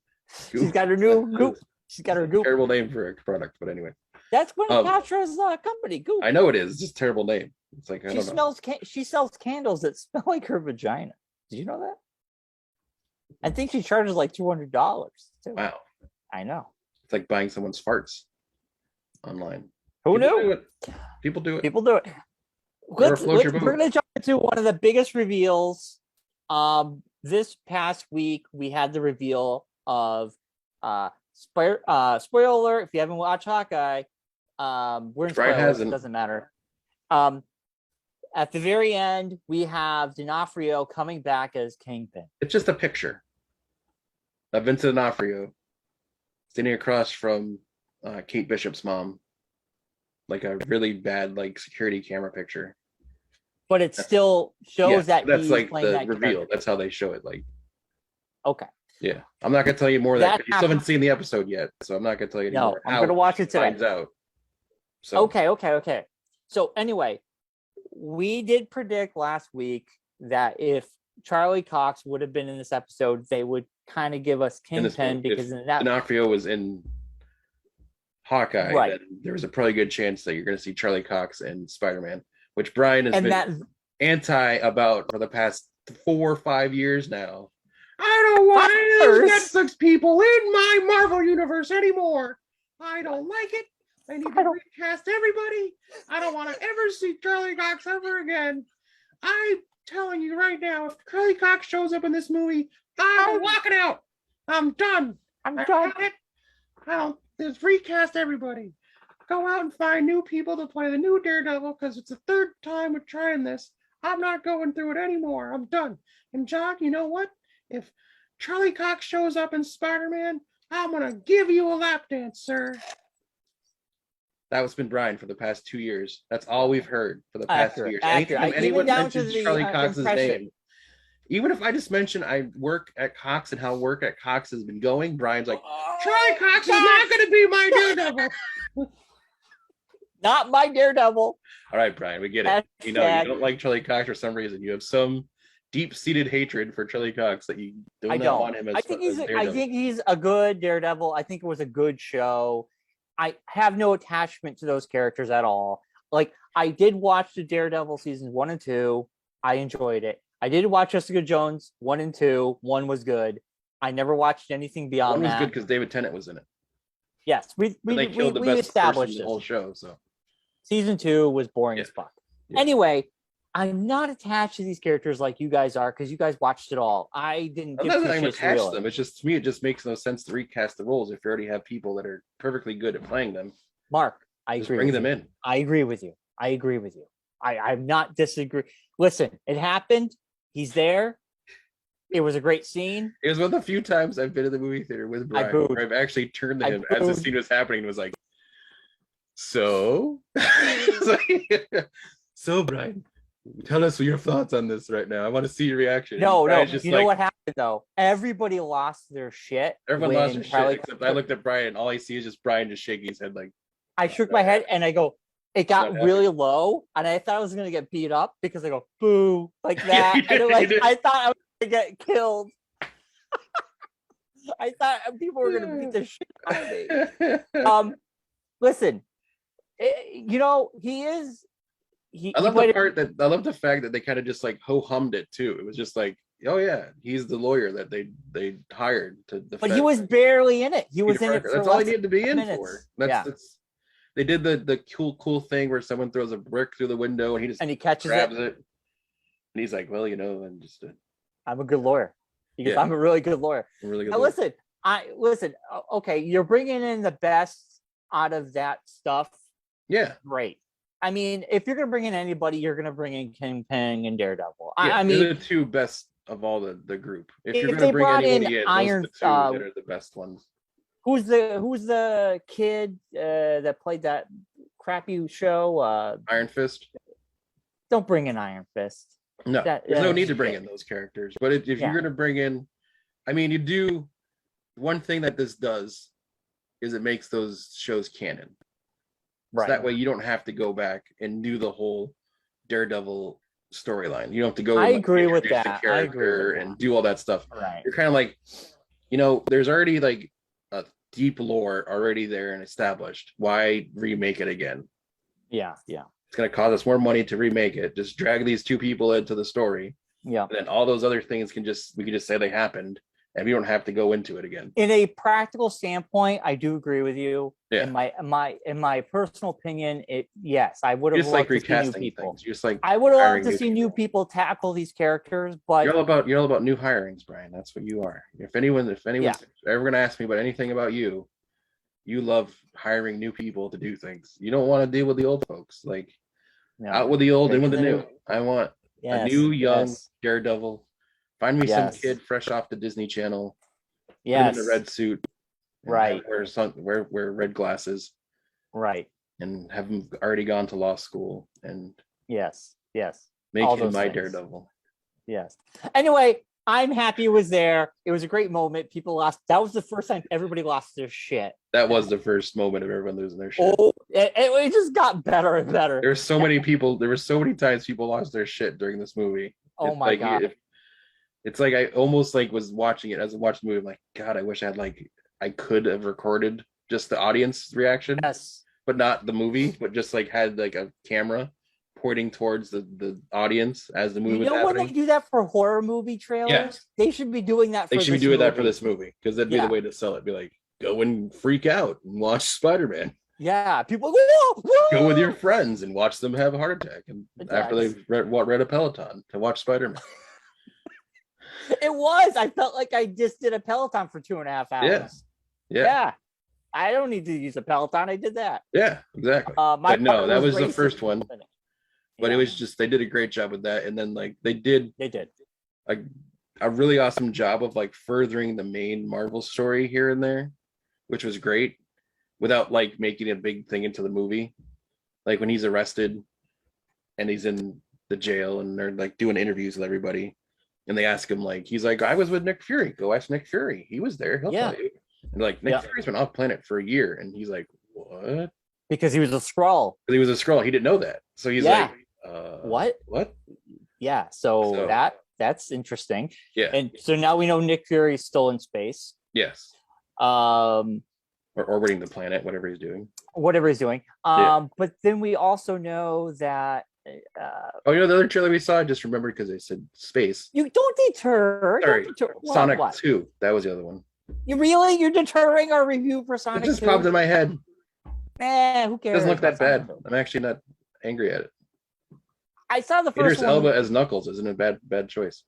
She's got her new Goop. She's got her Goop. Terrible name for a product, but anyway. That's Gwyneth Paltrow's company, Goop. I know it is. It's just a terrible name. It's like she sells candles that smell like her vagina. Did you know that? I think she charges like $200. Wow. I know. It's like buying someone's farts online. Who knew? People do it. We're going to jump into one of the biggest reveals. This past week, we had the reveal of spoiler alert. If you haven't watched Hawkeye, we're in spoilers. It doesn't matter. At the very end, we have D'Onofrio coming back as Kingpin. It's just a picture of Vincent D'Onofrio standing across from Kate Bishop's mom, like a really bad like security camera picture. But it still shows that that's he's like playing the that reveal. character. That's how they show it. Like, okay, yeah, I'm not gonna tell you more of that. You still haven't seen the episode yet, so I'm not gonna tell you anymore. No, I'm gonna watch it today. Finds out. So Okay. So anyway, we did predict last week that if Charlie Cox would have been in this episode, they would kind of give us Kingpin, because in that D'Onofrio was in Hawkeye, Right. then there was a probably good chance that you're going to see Charlie Cox and Spider-Man, which Brian has And been that anti about for the past 4 or 5 years now. I don't want any of Fires. those Netflix people in my Marvel universe anymore. I don't like it. I need to recast everybody. I don't want to ever see Charlie Cox ever again. I'm telling you right now, if Charlie Cox shows up in this movie, I'm walking out. I'm done. I'm done. I don't. Just recast everybody. Go out and find new people to play the new Daredevil because it's the third time we're trying this. I'm not going through it anymore. I'm done. And John, you know what? If Charlie Cox shows up in Spider-Man, I'm gonna give you a lap dance, sir. That's been Brian for the past 2 years. That's all we've heard for the past 2 years. Anytime anyone mentions Charlie Cox's name, even if I just mention I work at Cox and how work at Cox has been going, Brian's like, Charlie Cox is not going to be my Daredevil. Not my Daredevil. All right, Brian, we get it. You know, you don't like Charlie Cox for some reason. You have some deep-seated hatred for Charlie Cox that you do not want him as Daredevil. I think he's a good Daredevil. I think it was a good show. I have no attachment to those characters at all. Like, I did watch the Daredevil seasons 1 and 2. I enjoyed it. I did watch Jessica Jones 1 and 2. 1 was good. I never watched anything beyond that. 1 was good because David Tennant was in it. Yes, we established the whole show. So season 2 was boring as fuck. Yeah. Anyway, I'm not attached to these characters like you guys are because you guys watched it all. I didn't. I'm not even attached to them. It's just, to me, it just makes no sense to recast the roles if you already have people that are perfectly good at playing them. Mark, I agree. Bring them in. I agree with you. I'm not disagree. Listen, it happened. He's there. It was a great scene. It was one of the few times I've been in the movie theater with Brian where I've actually turned to him as the scene was happening and was like, so? So, Brian, tell us your thoughts on this right now. I want to see your reaction. No. You know what happened, though? Everybody lost their shit. Everyone lost their shit, except I looked at Brian, and all I see is just Brian just shaking his head like... I shook my head, and I go... It got really low, and I thought I was gonna get beat up because I go boo like that. I thought I was gonna get killed. I thought people were gonna beat the shit out of me. Listen, you know he is. I love the fact that they kind of just like ho hummed it too. It was just like, oh yeah, he's the lawyer that they hired to defend. But he was barely in it. He was in it. That's all he needed to be in for. That's. They did the cool thing where someone throws a brick through the window and he catches grabs it. And he's like, well, you know, I'm a good lawyer. Because I'm a really good lawyer. Listen, okay, you're bringing in the best out of that stuff. Yeah. Great. I mean, if you're going to bring in anybody, you're going to bring in Kingpin and Daredevil. Yeah, I mean, they're the two best of all the group. If you're going to bring anybody in, those are the two that are the best ones. Who's the kid that played that crappy show? Iron Fist. Don't bring in Iron Fist. No, there's no need to bring in those characters. But if you're going to bring in, I mean, you do one thing that this does is it makes those shows canon. Right. So that way you don't have to go back and do the whole Daredevil storyline. You don't have to go. I agree with that. I agree and do all that stuff. Right. You're kind of like, you know, there's already like a deep lore already there and established. Why remake it again? Yeah. It's going to cost us more money to remake it. Just drag these two people into the story. Yeah. And then all those other things we can just say they happened and we don't have to go into it again. In a practical standpoint, I do agree with you. Yeah. In my personal opinion, I would have loved to see new people. Just like I would have loved to see new people tackle these characters, but you're all about new hirings, Brian. That's what you are. If anyone's ever gonna ask me about anything about you, you love hiring new people to do things. You don't want to deal with the old folks. Like out with the old, in with the new. I want a new young Daredevil. Find me some kid fresh off the Disney Channel. Yes. In a red suit. Right. Wear red glasses. Right. And have him already gone to law school. And yes. Make him my Daredevil. Yes. Anyway, I'm happy it was there. It was a great moment. People lost. That was the first time everybody lost their shit. That was the first moment of everyone losing their shit. Oh, it just got better and better. There were so many people. There were so many times people lost their shit during this movie. Oh my God. It's like I almost like was watching it as I watched the movie. I'm like, God, I wish I could have recorded just the audience reaction, Yes. but not the movie, but just like had like a camera pointing towards the audience as the movie was When happening. they do that for horror movie trailers, they should be doing that. They for should be this doing that for movie. this movie because that'd be the way to sell it. Be like, go and freak out and watch Spider-Man. Yeah, people whoa! Go with your friends and watch them have a heart attack, and after they've read a Peloton to watch Spider-Man. It was. I felt like I just did a Peloton for 2.5 hours. Yeah. I don't need to use a Peloton. I did that. Yeah, exactly. But no, that was the first one. But it was just, they did a great job with that. And then like they did a really awesome job of like furthering the main Marvel story here and there, which was great, without like making a big thing into the movie. Like when he's arrested and he's in the jail and they're like doing interviews with everybody. And they ask him, like, he's like, I was with Nick Fury. Go ask Nick Fury. He was there. He'll tell you. And like, Nick Fury's been off planet for a year. And he's like, what? Because he was a Skrull. Because he was a Skrull. He didn't know that. So he's like, what? Yeah. So that's interesting. Yeah. And so now we know Nick Fury's still in space. Yes. Or orbiting the planet, whatever he's doing. But then we also know that the other trailer we saw, I just remembered because they said space. You don't deter. Sorry, Sonic 2. That was the other one. You're deterring our review for Sonic 2? It just popped in my head. Who cares? It doesn't look that bad. I'm actually not angry at it. I saw the first Idris one. Elba as Knuckles isn't a bad choice.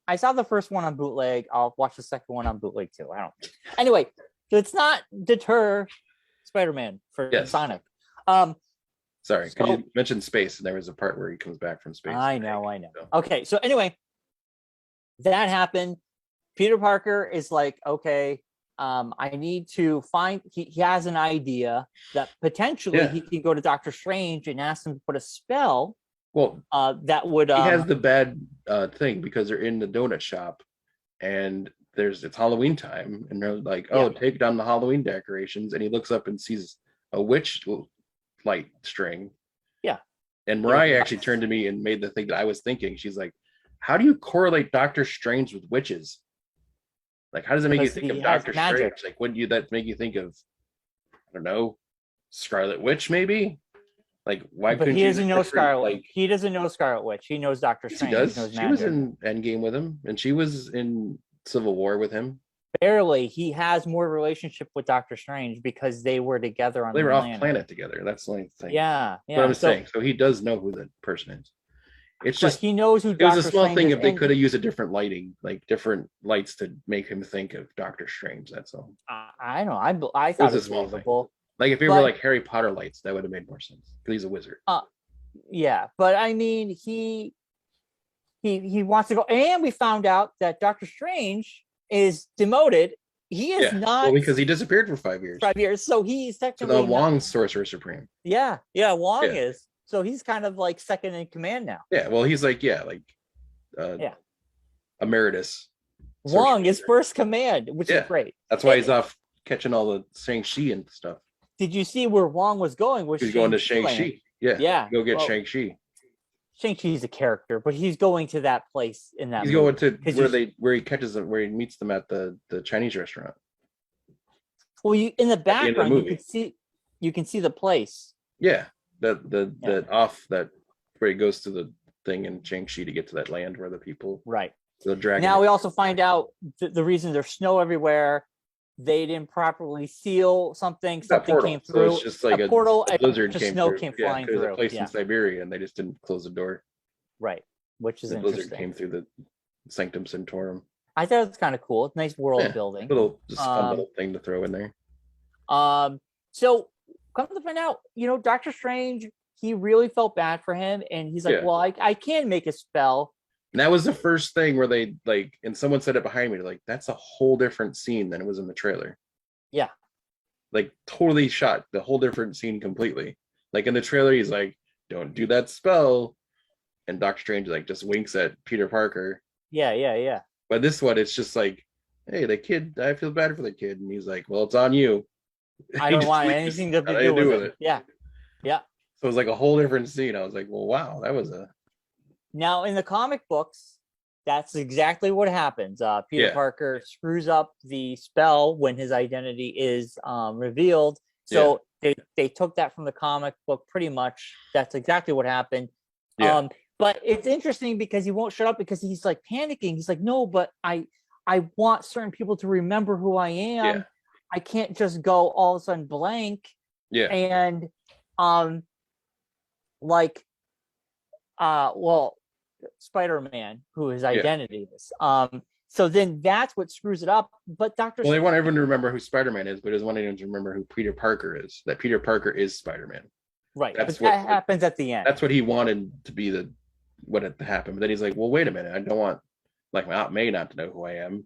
I saw the first one on bootleg. I'll watch the second one on bootleg too. I don't. Anyway, let's not deter Spider-Man for Sonic. Sorry, because you mentioned space, and there was a part where he comes back from space. I know. So. Okay, so anyway, that happened. Peter Parker is like, okay, I need to find. He has an idea that potentially he can go to Doctor Strange and ask him to put a spell. Well, that would. He has the bad thing because they're in the donut shop, and it's Halloween time, and they're like, take down the Halloween decorations, and he looks up and sees a witch light string. And Mariah actually turned to me and made the thing that I was thinking. She's like, how do you correlate Doctor Strange with witches? Like, how does it make you think of Doctor Strange? Like, wouldn't that make you think of, I don't know, Scarlet Witch maybe? Like, why couldn't he doesn't know Scarlet Witch. He doesn't know Scarlet Witch. He knows Doctor Strange. He does. She was in Endgame with him, and she was in Civil War with him. Barely. He has more relationship with Doctor Strange because they were together on. They were off planet together. That's the only thing. Yeah. But I'm saying, so he does know who the person is. It's just he knows who. It was a small thing if they could have used a different lighting, like different lights to make him think of Doctor Strange. That's all. I know. I thought it was a small thing. Like if it were like Harry Potter lights, that would have made more sense because he's a wizard. Yeah, but I mean, he wants to go, and we found out that Doctor Strange is demoted. He is not because he disappeared for 5 years. 5 years, so he's technically the Wong Sorcerer Supreme. Yeah, Wong is. So he's kind of like second in command now. Yeah, well, he's like emeritus. Wong is first command, which is great. That's why he's off catching all the Shang-Chi and stuff. Did you see where Wong was going? He's going to Shang-Chi. Yeah. Go get Shang-Chi. Shang-Chi's a character, but he's going to that place in that. He's going to where he catches them, where he meets them at the Chinese restaurant. Well, in the background, you can see the place. Yeah, that where he goes to the thing in Shang-Chi to get to that land where the people. Right. The dragon. Now we also find out the reason there's snow everywhere. They didn't properly seal something. Something came through. So it's just like a portal. A blizzard came snow through. Came flying through. There's a place in Siberia, and they just didn't close the door. Right, which is the interesting. Blizzard came through the Sanctum Sanctorum. I thought it was kind of cool. It's nice world building. Just fun little thing to throw in there. So come to find out, Doctor Strange, he really felt bad for him, and he's like, "Well, I can make a spell." And that was the first thing where they and someone said it behind me, like, that's a whole different scene than it was in the trailer. Yeah. Like totally shot the whole different scene completely. Like in the trailer, he's like, don't do that spell. And Doctor Strange just winks at Peter Parker. Yeah. But this one, it's just like, hey, the kid, I feel bad for the kid. And he's like, well, it's on you. I don't want anything to do with it. Yeah. So it was like a whole different scene. I was like, well, wow, that was a... Now, in the comic books, That's exactly what happens. Peter Yeah. Parker screws up the spell when his identity is revealed. Yeah. So they took that from the comic book pretty much. That's exactly what happened. Yeah. But it's interesting because he won't shut up because he's like panicking. He's like, no, but I want certain people to remember who I am. Yeah. I can't just go all of a sudden blank. Yeah. And Spider-Man, who his identity is. So then that's what screws it up. But Well, they want everyone to remember who Spider-Man is, but doesn't want anyone to remember who Peter Parker is. That Peter Parker is Spider-Man. Right. That's but that happens at the end. That's what he wanted to be what had happened. But then he's like, well, wait a minute. I don't want like my Aunt May not to know who I am.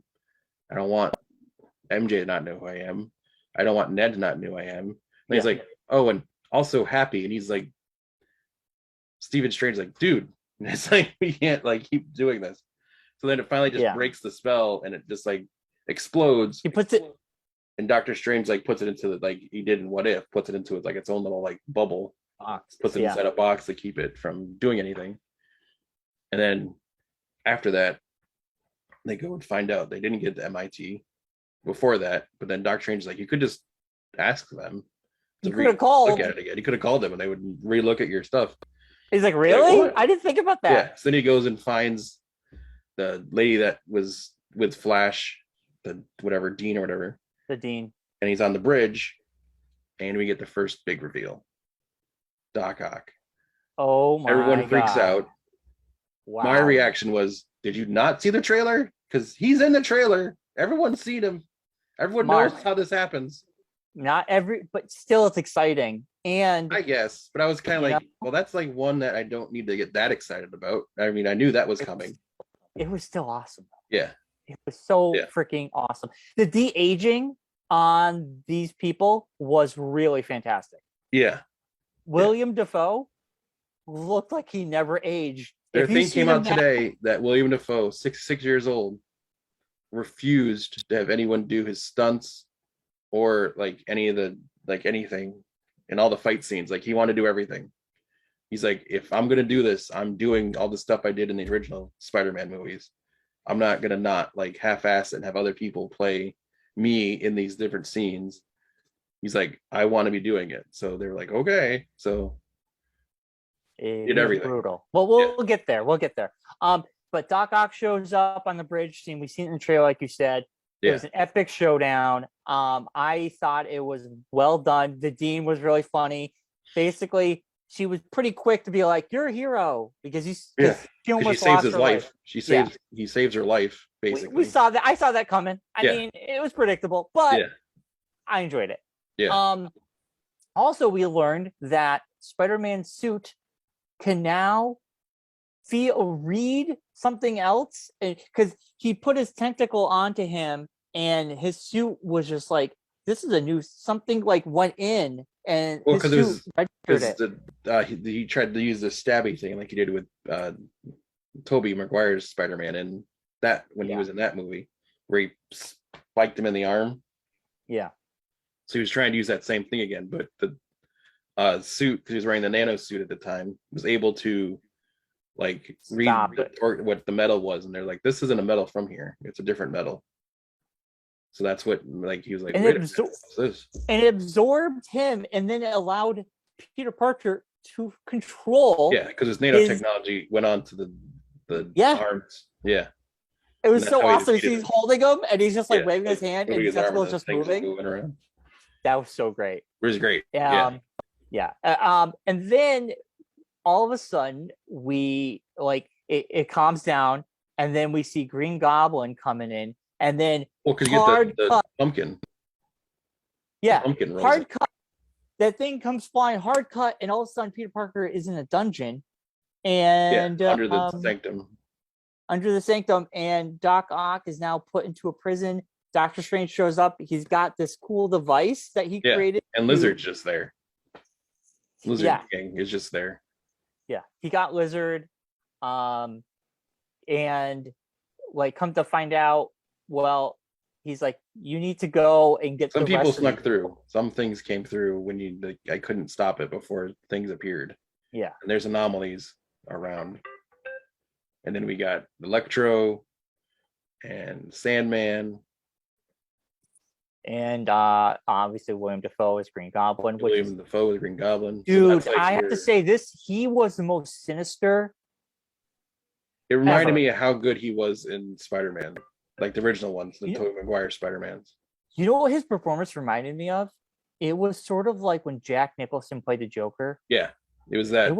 I don't want MJ to not know who I am. I don't want Ned to not know who I am. And he's like, oh, and also Happy. And he's like, Stephen Strange's like, dude. And it's like, we can't like keep doing this. So then it finally just breaks the spell and it just like explodes. He puts it, and Doctor Strange like puts it into the, like he did in What If, puts it into like its own little like bubble box, puts it inside a box to keep it from doing anything. And then after that, they go and find out they didn't get the MIT before that. But then Doctor Strange is like, you could just ask them. He could have called. Look at it again. He could have called them and they would relook at your stuff. He's like, really? Like, I didn't think about that. Yeah. So then he goes and finds the lady that was with Flash, the whatever, Dean or whatever. The Dean. And he's on the bridge, and we get the first big reveal. Doc Ock. Oh my God. Everyone freaks out. Wow. My reaction was, did you not see the trailer? Because he's in the trailer. Everyone's seen him. Everyone knows how this happens. Not every, but still it's exciting. And I guess, but I was kind of like, well, that's like one that I don't need to get that excited about. I mean, I knew that was coming. It was still awesome. Yeah. It was so freaking awesome. The de-aging on these people was really fantastic. Yeah. William Dafoe looked like he never aged. Their thing came out today that William Dafoe, 6 years old, refused to have anyone do his stunts or like any of the, like anything in all the fight scenes. Like he wanted to do everything. He's like, if I'm going to do this, I'm doing all the stuff I did in the original Spider-Man movies. I'm not going to not like half-ass it and have other people play me in these different scenes. He's like, I want to be doing it. So they're like, okay. So did everything. Brutal. Well, we'll get there. We'll get there. But Doc Ock shows up on the bridge scene. We seen it in the trailer, like you said. It was an epic showdown. I thought it was well done. The Dean was really funny. Basically, she was pretty quick to be like, "You're a hero," because she almost she saves his life. He saves her life. Basically, we saw that. I saw that coming. I mean, it was predictable, but I enjoyed it. Yeah. Also, we learned that Spider-Man's suit can now read something else, because he put his tentacle onto him, and his suit was just like, this is a new something, like went in, and because he tried to use the stabby thing like he did with Tobey Maguire's Spider-Man, and that when he was in that movie where he spiked him in the arm. Yeah. So he was trying to use that same thing again, but the suit, because he was wearing the nano suit at the time, was able to like read what the metal was, and they're like, this isn't a metal from here, it's a different metal. So that's what, like, he was like, what's this? And it absorbed him, and then it allowed Peter Parker to control. Yeah, because his nanotechnology went on to the arms. Yeah. It was so awesome. He's holding him, and he's just like waving his hand, and his tentacle is just moving around. That was so great. It was great. And then all of a sudden, we like it calms down, and then we see Green Goblin coming in, and then because you get the pumpkin. Yeah, the pumpkin hard cut. That thing comes flying, hard cut, and all of a sudden Peter Parker is in a dungeon, and under the sanctum. Under the sanctum, and Doc Ock is now put into a prison. Doctor Strange shows up. He's got this cool device that he created. And Lizard's just there. Lizard King is just there. Yeah, he got Lizard. And like, come to find out, well, he's like, you need to go and get some people snuck through. Some things came through when I couldn't stop it before things appeared. Yeah. And there's anomalies around. And then we got Electro and Sandman. And obviously William Dafoe is Green Goblin. William Dafoe is Green Goblin. Dude, so like I have to say this, he was the most sinister. It reminded me of how good he was in Spider-Man, like the original ones, the Tobey Maguire Spider-Mans. You know what his performance reminded me of? It was sort of like when Jack Nicholson played the Joker. Yeah, it was that. It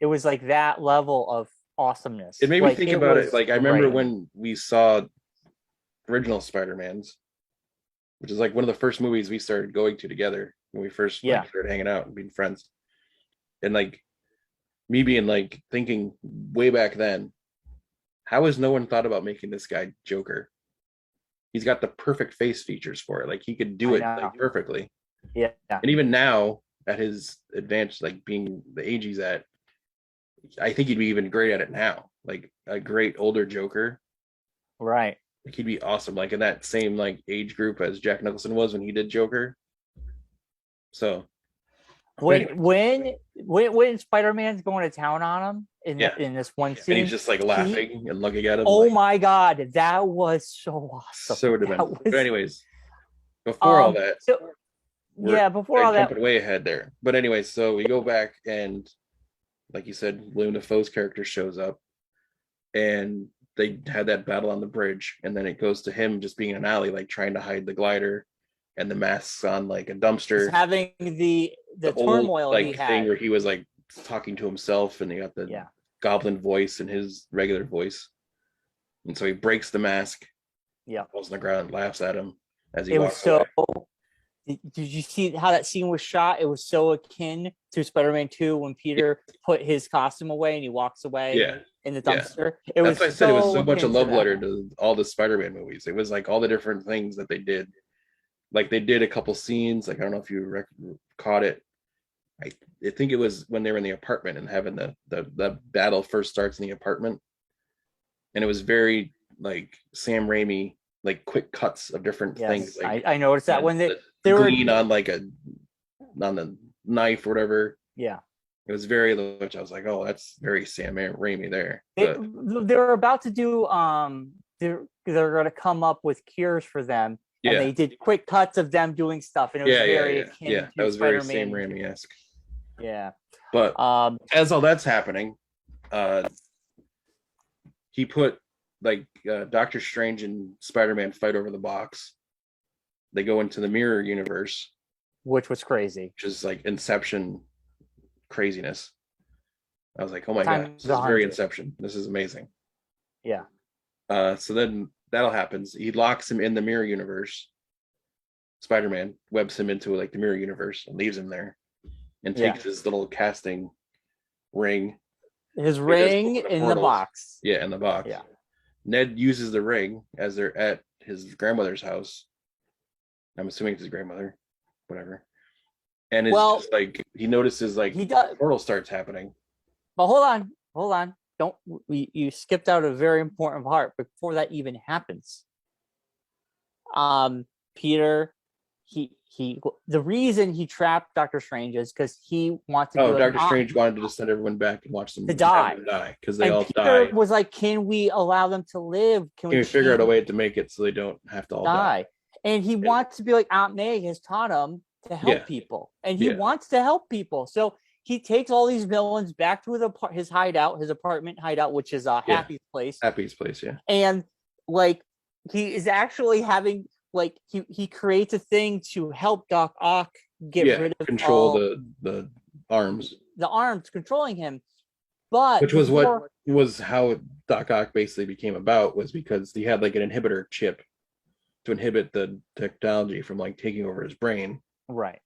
was like that level of awesomeness. It made me think about it. Like I remember when we saw original Spider-Mans, which is like one of the first movies we started going to together when we first started hanging out and being friends. And like me being like thinking way back then, how has no one thought about making this guy Joker? He's got the perfect face features for it. Like he could do it like perfectly. Yeah. And even now at his advanced, like being the age he's at, I think he'd be even great at it now. Like a great older Joker. Right. Like he'd be awesome. Like in that same like age group as Jack Nicholson was when he did Joker. So when Spider-Man's going to town on him in this one scene, and he's just like laughing and looking at him. Oh like, my god, that was so awesome. So demented. But anyways, before all that, before all that, jumping way ahead there. But anyways, so we go back and, like you said, William Dafoe's character shows up, and they had that battle on the bridge, and then it goes to him just being in an alley, like trying to hide the glider, and the masks on like a dumpster. He's having the turmoil old, like he thing had. where he was like talking to himself, and he got the goblin voice and his regular voice, and so he breaks the mask. Falls on the ground, laughs at him as he walks away. Did you see how that scene was shot? It was so akin to Spider-Man 2 when Peter put his costume away and he walks away in the dumpster. It was I said it was so much a love letter to all the Spider-Man movies. It was like all the different things that they did. Like they did a couple scenes. Like I don't know if you caught it. I think it was when they were in the apartment and having the battle first starts in the apartment, and it was very like Sam Raimi, like quick cuts of different things. Like, I noticed that when they were on like on the knife or whatever. Yeah, it was very much. I was like, oh, that's very Sam Raimi there. They were about to do they're going to come up with cures for them. And they did quick cuts of them doing stuff, and it was very akin to that was Spider-Man. very Sam Raimi-esque. Yeah, but as all that's happening, he put like Doctor Strange and Spider-Man fight over the box. They go into the mirror universe, which was crazy, which is like Inception craziness. I was like, oh my god, this is very Inception. This is amazing. Yeah. So then that'll happens. He locks him in the mirror universe. Spider-Man webs him into like the mirror universe and leaves him there, and takes his little casting ring. His ring in the box. Yeah, in the box. Yeah. Ned uses the ring as they're at his grandmother's house. I'm assuming it's his grandmother, whatever. And it's just like he notices like the portal starts happening. But hold on. You skipped out a very important part before that even happens. Peter, the reason he trapped Doctor Strange is because he wanted to Doctor Strange wanted to just send everyone back and watch them die because they all Peter die. Was like, can we allow them to live? Can we figure out a way to make it so they don't have to all die? And he wants to be like Aunt May has taught him to help people, and he wants to help people. So he takes all these villains back to his apartment hideout, which is Happy's place. Happy's place, yeah. And like he is actually having like he creates a thing to help Doc Ock get rid of control the arms. The arms controlling him. But which was how Doc Ock basically became about, was because he had like an inhibitor chip to inhibit the technology from like taking over his brain. Right.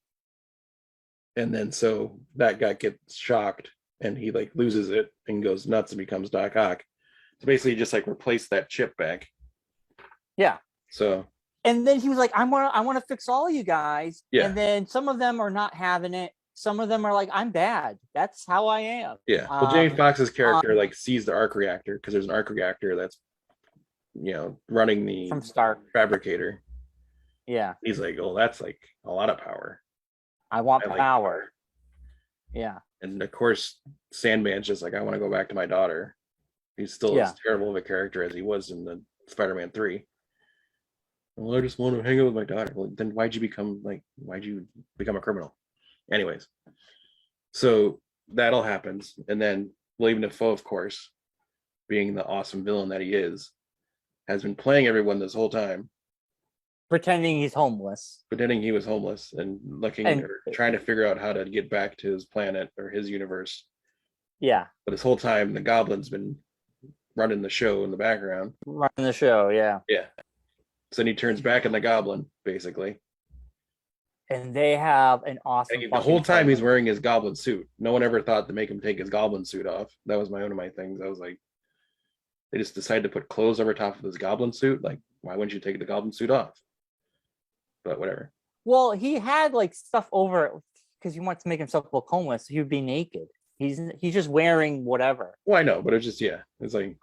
And then so that guy gets shocked and he like loses it and goes nuts and becomes Doc Ock. So basically just like replace that chip back. Yeah. So and then he was like, I want to fix all you guys. Yeah. And then some of them are not having it. Some of them are like, I'm bad. That's how I am. Yeah. Well, Jamie Foxx's character like sees the arc reactor because there's an arc reactor that's running the from Stark fabricator. Yeah. He's like, oh, that's like a lot of power. I want power. Yeah. And of course, Sandman's just like, I want to go back to my daughter. He's still Yeah. as terrible of a character as he was in the Spider-Man 3. Well, I just want to hang out with my daughter. Well, then why'd you become a criminal? Anyways, so that all happens, and then William Dafoe, of course, being the awesome villain that he is, has been playing everyone this whole time, pretending he's homeless, pretending he was homeless and trying to figure out how to get back to his planet or his universe. Yeah. But this whole time, the Goblin's been running the show in the background. Running the show, yeah. Yeah. So then he turns back in the Goblin, basically. And they have an awesome. The whole time he's wearing his Goblin suit. No one ever thought to make him take his Goblin suit off. That was one of my things. I was like, they just decided to put clothes over top of his Goblin suit. Like, why wouldn't you take the Goblin suit off? But whatever. Well, he had like stuff over it because he wanted to make himself look homeless. So he would be naked. He's just wearing whatever. Well, I know, but it's just it's like.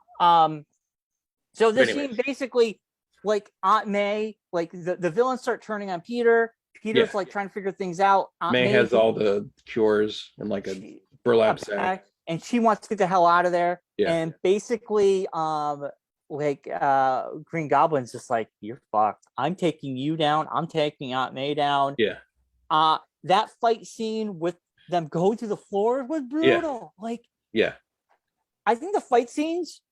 So this scene basically, like Aunt May, like the villains start turning on Peter. Peter's like trying to figure things out. Aunt May has all the cures and like a burlap sack, and she wants to get the hell out of there. Yeah. And basically, Green Goblin's just like, you're fucked. I'm taking you down. I'm taking Aunt May down. Yeah. That fight scene with them go to the floor was brutal. Yeah. Like, yeah. I think the fight scenes,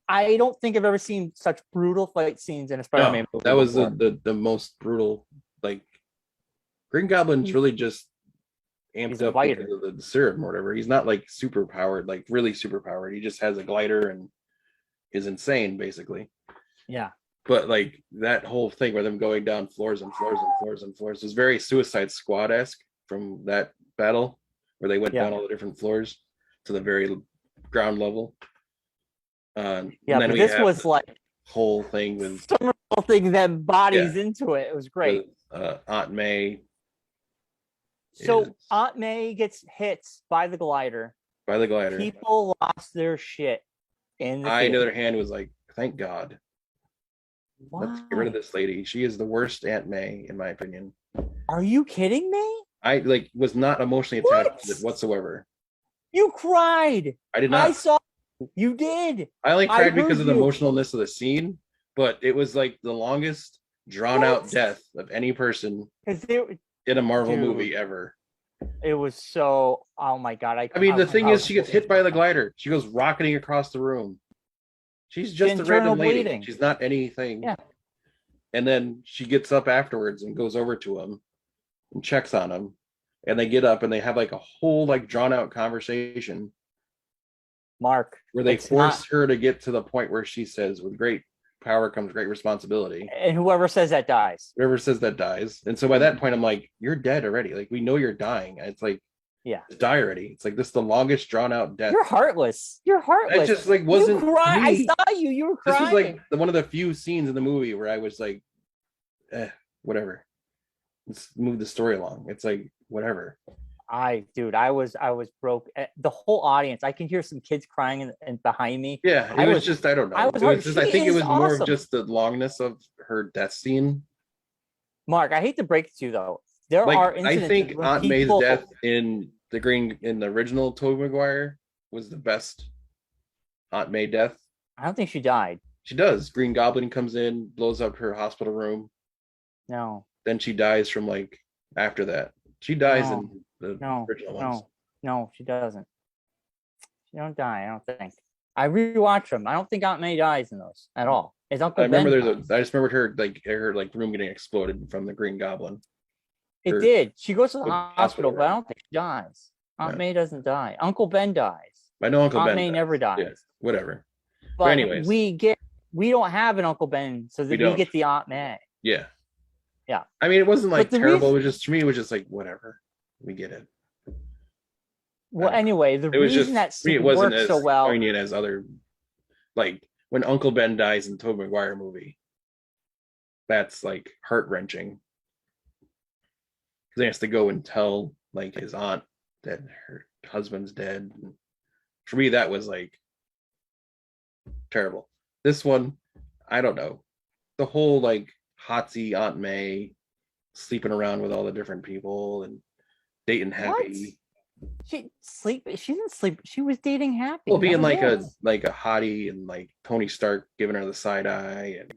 I don't think I've ever seen such brutal fight scenes in a Spider-Man movie. That was the most brutal. Like, Green Goblin's really just amped up because of the serum or whatever. He's not like super powered, like really super powered. He just has a glider and is insane, basically. Yeah. But like that whole thing where them going down floors and floors and floors and floors was very Suicide Squad-esque from that battle where they went down all the different floors to the very ground level. But this was like whole thing with some thing that bodies into it. It was great. With, Aunt May. So Aunt May gets hit by the glider. People lost their shit. On the other hand, was like, thank God. Why? Let's get rid of this lady. She is the worst Aunt May, in my opinion. Are you kidding me? I was not emotionally attached to it whatsoever. You cried. I did not. I saw you did. I only cried because of the emotionalness of the scene, but it was like the longest drawn out death of any person in a Marvel movie ever. It was so, oh my God. I mean, the thing is, she gets hit by the glider. She goes rocketing across the room. She's just a random lady. Bleeding. She's not anything. Yeah. And then she gets up afterwards and goes over to him and checks on him. And they get up and they have like a whole like drawn out conversation. Mark. Where they force her to get to the point where she says, with great power comes great responsibility. And whoever says that dies. And so by that point, I'm like, you're dead already. Like, we know you're dying. And it's like, die already. It's like, this is the longest drawn out death. You're heartless. It just like wasn't. You cried. I saw you. You were crying. This was like one of the few scenes in the movie where I was like, whatever. Let's move the story along. It's like, whatever. I was broke. The whole audience, I can hear some kids crying and behind me. Yeah, I don't know. I think it was more of just the longness of her death scene. Mark, I hate to break it to you though. There are incidents. I think Aunt May's death in the original Tobey Maguire was the best Aunt May death. I don't think she died. She does. Green Goblin comes in, blows up her hospital room. No. Then she dies from like after that. She dies in the original ones. No, she doesn't. She don't die, I don't think. I rewatched them. I don't think Aunt May dies in those at all. It's Uncle Ben. I just remembered her room getting exploded from the Green Goblin. It did. She goes to the hospital, but I don't think she dies. Aunt May doesn't die. Uncle Ben dies. I know Uncle Ben. Aunt May never dies. Yeah, whatever. But anyways, we don't have an Uncle Ben, so we get the Aunt May. Yeah. Yeah. I mean, it wasn't like terrible. It was just, to me, it was just like, whatever. We get it. Well, anyway, the reason that scene works so well. Poignant as other, like when Uncle Ben dies in the Tobey Maguire movie. That's like heart wrenching. Because he has to go and tell like his aunt that her husband's dead. For me, that was like terrible. This one, I don't know. The whole like Hotsy Aunt May sleeping around with all the different people and dating happy. She didn't sleep. She was dating Happy. Well, being That like was a hottie and like Tony Stark giving her the side eye, and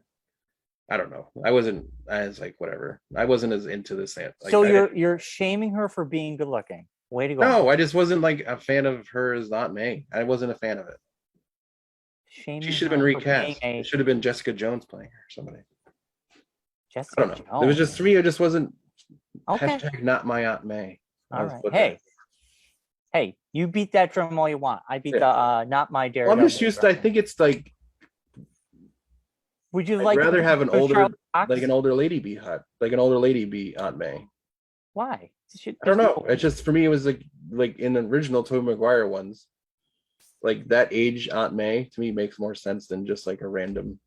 I don't know. I wasn't as like whatever. I wasn't as into this. Like, so you're shaming her for being good looking. Way to go. No, I just wasn't like a fan of her as Aunt May. I wasn't a fan of it. Shaming She should have her been for being recast. It should have been Jessica Jones playing her or somebody. I Jessica don't know. Jones. It was just, for me, it just wasn't Okay. hashtag not my Aunt May. All right. Hey, you beat that drum all you want. I beat the not my Daredevil. Well, I'm just used to, I think it's like, would you I'd like rather have an older Charlie lady be hot, like an older lady be Aunt May. Why? I don't know. It's just, for me, it was like in the original Tobey Maguire ones, like that age Aunt May to me makes more sense than just like a random,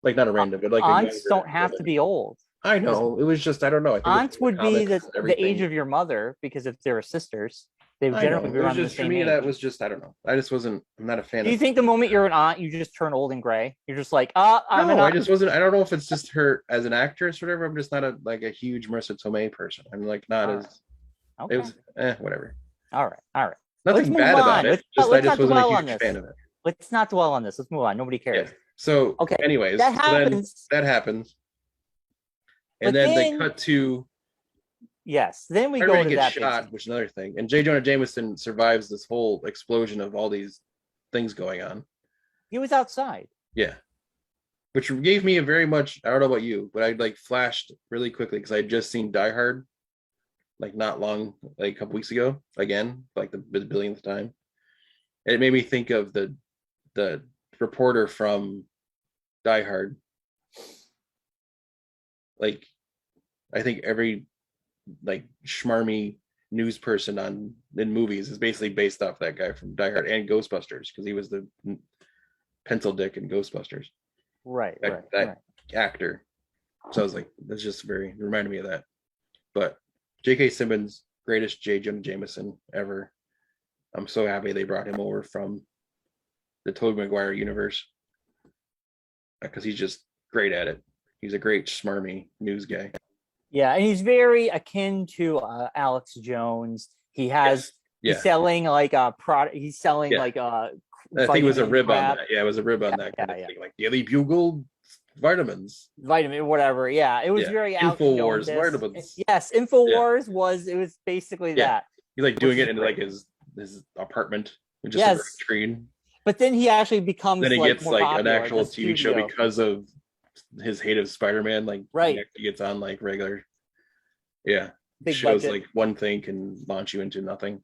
like not a random, but like aunts don't have to be old. I know. It was just, I don't know. I think aunts would be the age of your mother, because if they were sisters, they would generally be around the same age. That was just, I don't know. I just wasn't, I'm not a fan. Do you think the moment you're an aunt, you just turn old and gray? You're just like, I'm an aunt. I just wasn't. I don't know if it's just her as an actress or whatever. I'm just not a huge Marissa Tomei person. I'm like not as. Okay. It was whatever. All right. Nothing bad about it. I just wasn't a huge fan of it. Let's not dwell on this. Let's move on. Nobody cares. Yeah. So okay. Anyways, that happens. And then they cut to. Yes. Then we go to that shot, which is another thing. And J. Jonah Jameson survives this whole explosion of all these things going on. He was outside. Yeah. Which gave me a very much, I don't know about you, but I like flashed really quickly because I had just seen Die Hard, like not long, like a couple weeks ago, again, like the billionth time. And it made me think of the reporter from Die Hard. Like, I think every like schmarmy news person in movies is basically based off that guy from Die Hard and Ghostbusters, because he was the pencil dick in Ghostbusters. Right. That actor. So I was like, that's just reminded me of that. But J.K. Simmons, greatest J. Jonah Jameson ever. I'm so happy they brought him over from the Tobey Maguire universe, because he's just great at it. He's a great smarmy news guy. Yeah, and he's very akin to Alex Jones. He has he's selling like a product. He's selling like a. I think it was a rib on that. Yeah, it was a rib on that kind of thing, like Daily Bugle vitamins. Vitamin, whatever. Yeah, it was very InfoWars vitamins. Yes, InfoWars was basically that. He's like doing it in like his apartment, just a screen. But then he actually becomes. Then he gets like an actual TV show because of his hate of Spider-Man. Like he gets on like regular. Yeah, big shows budget. Like one thing can launch you into nothing.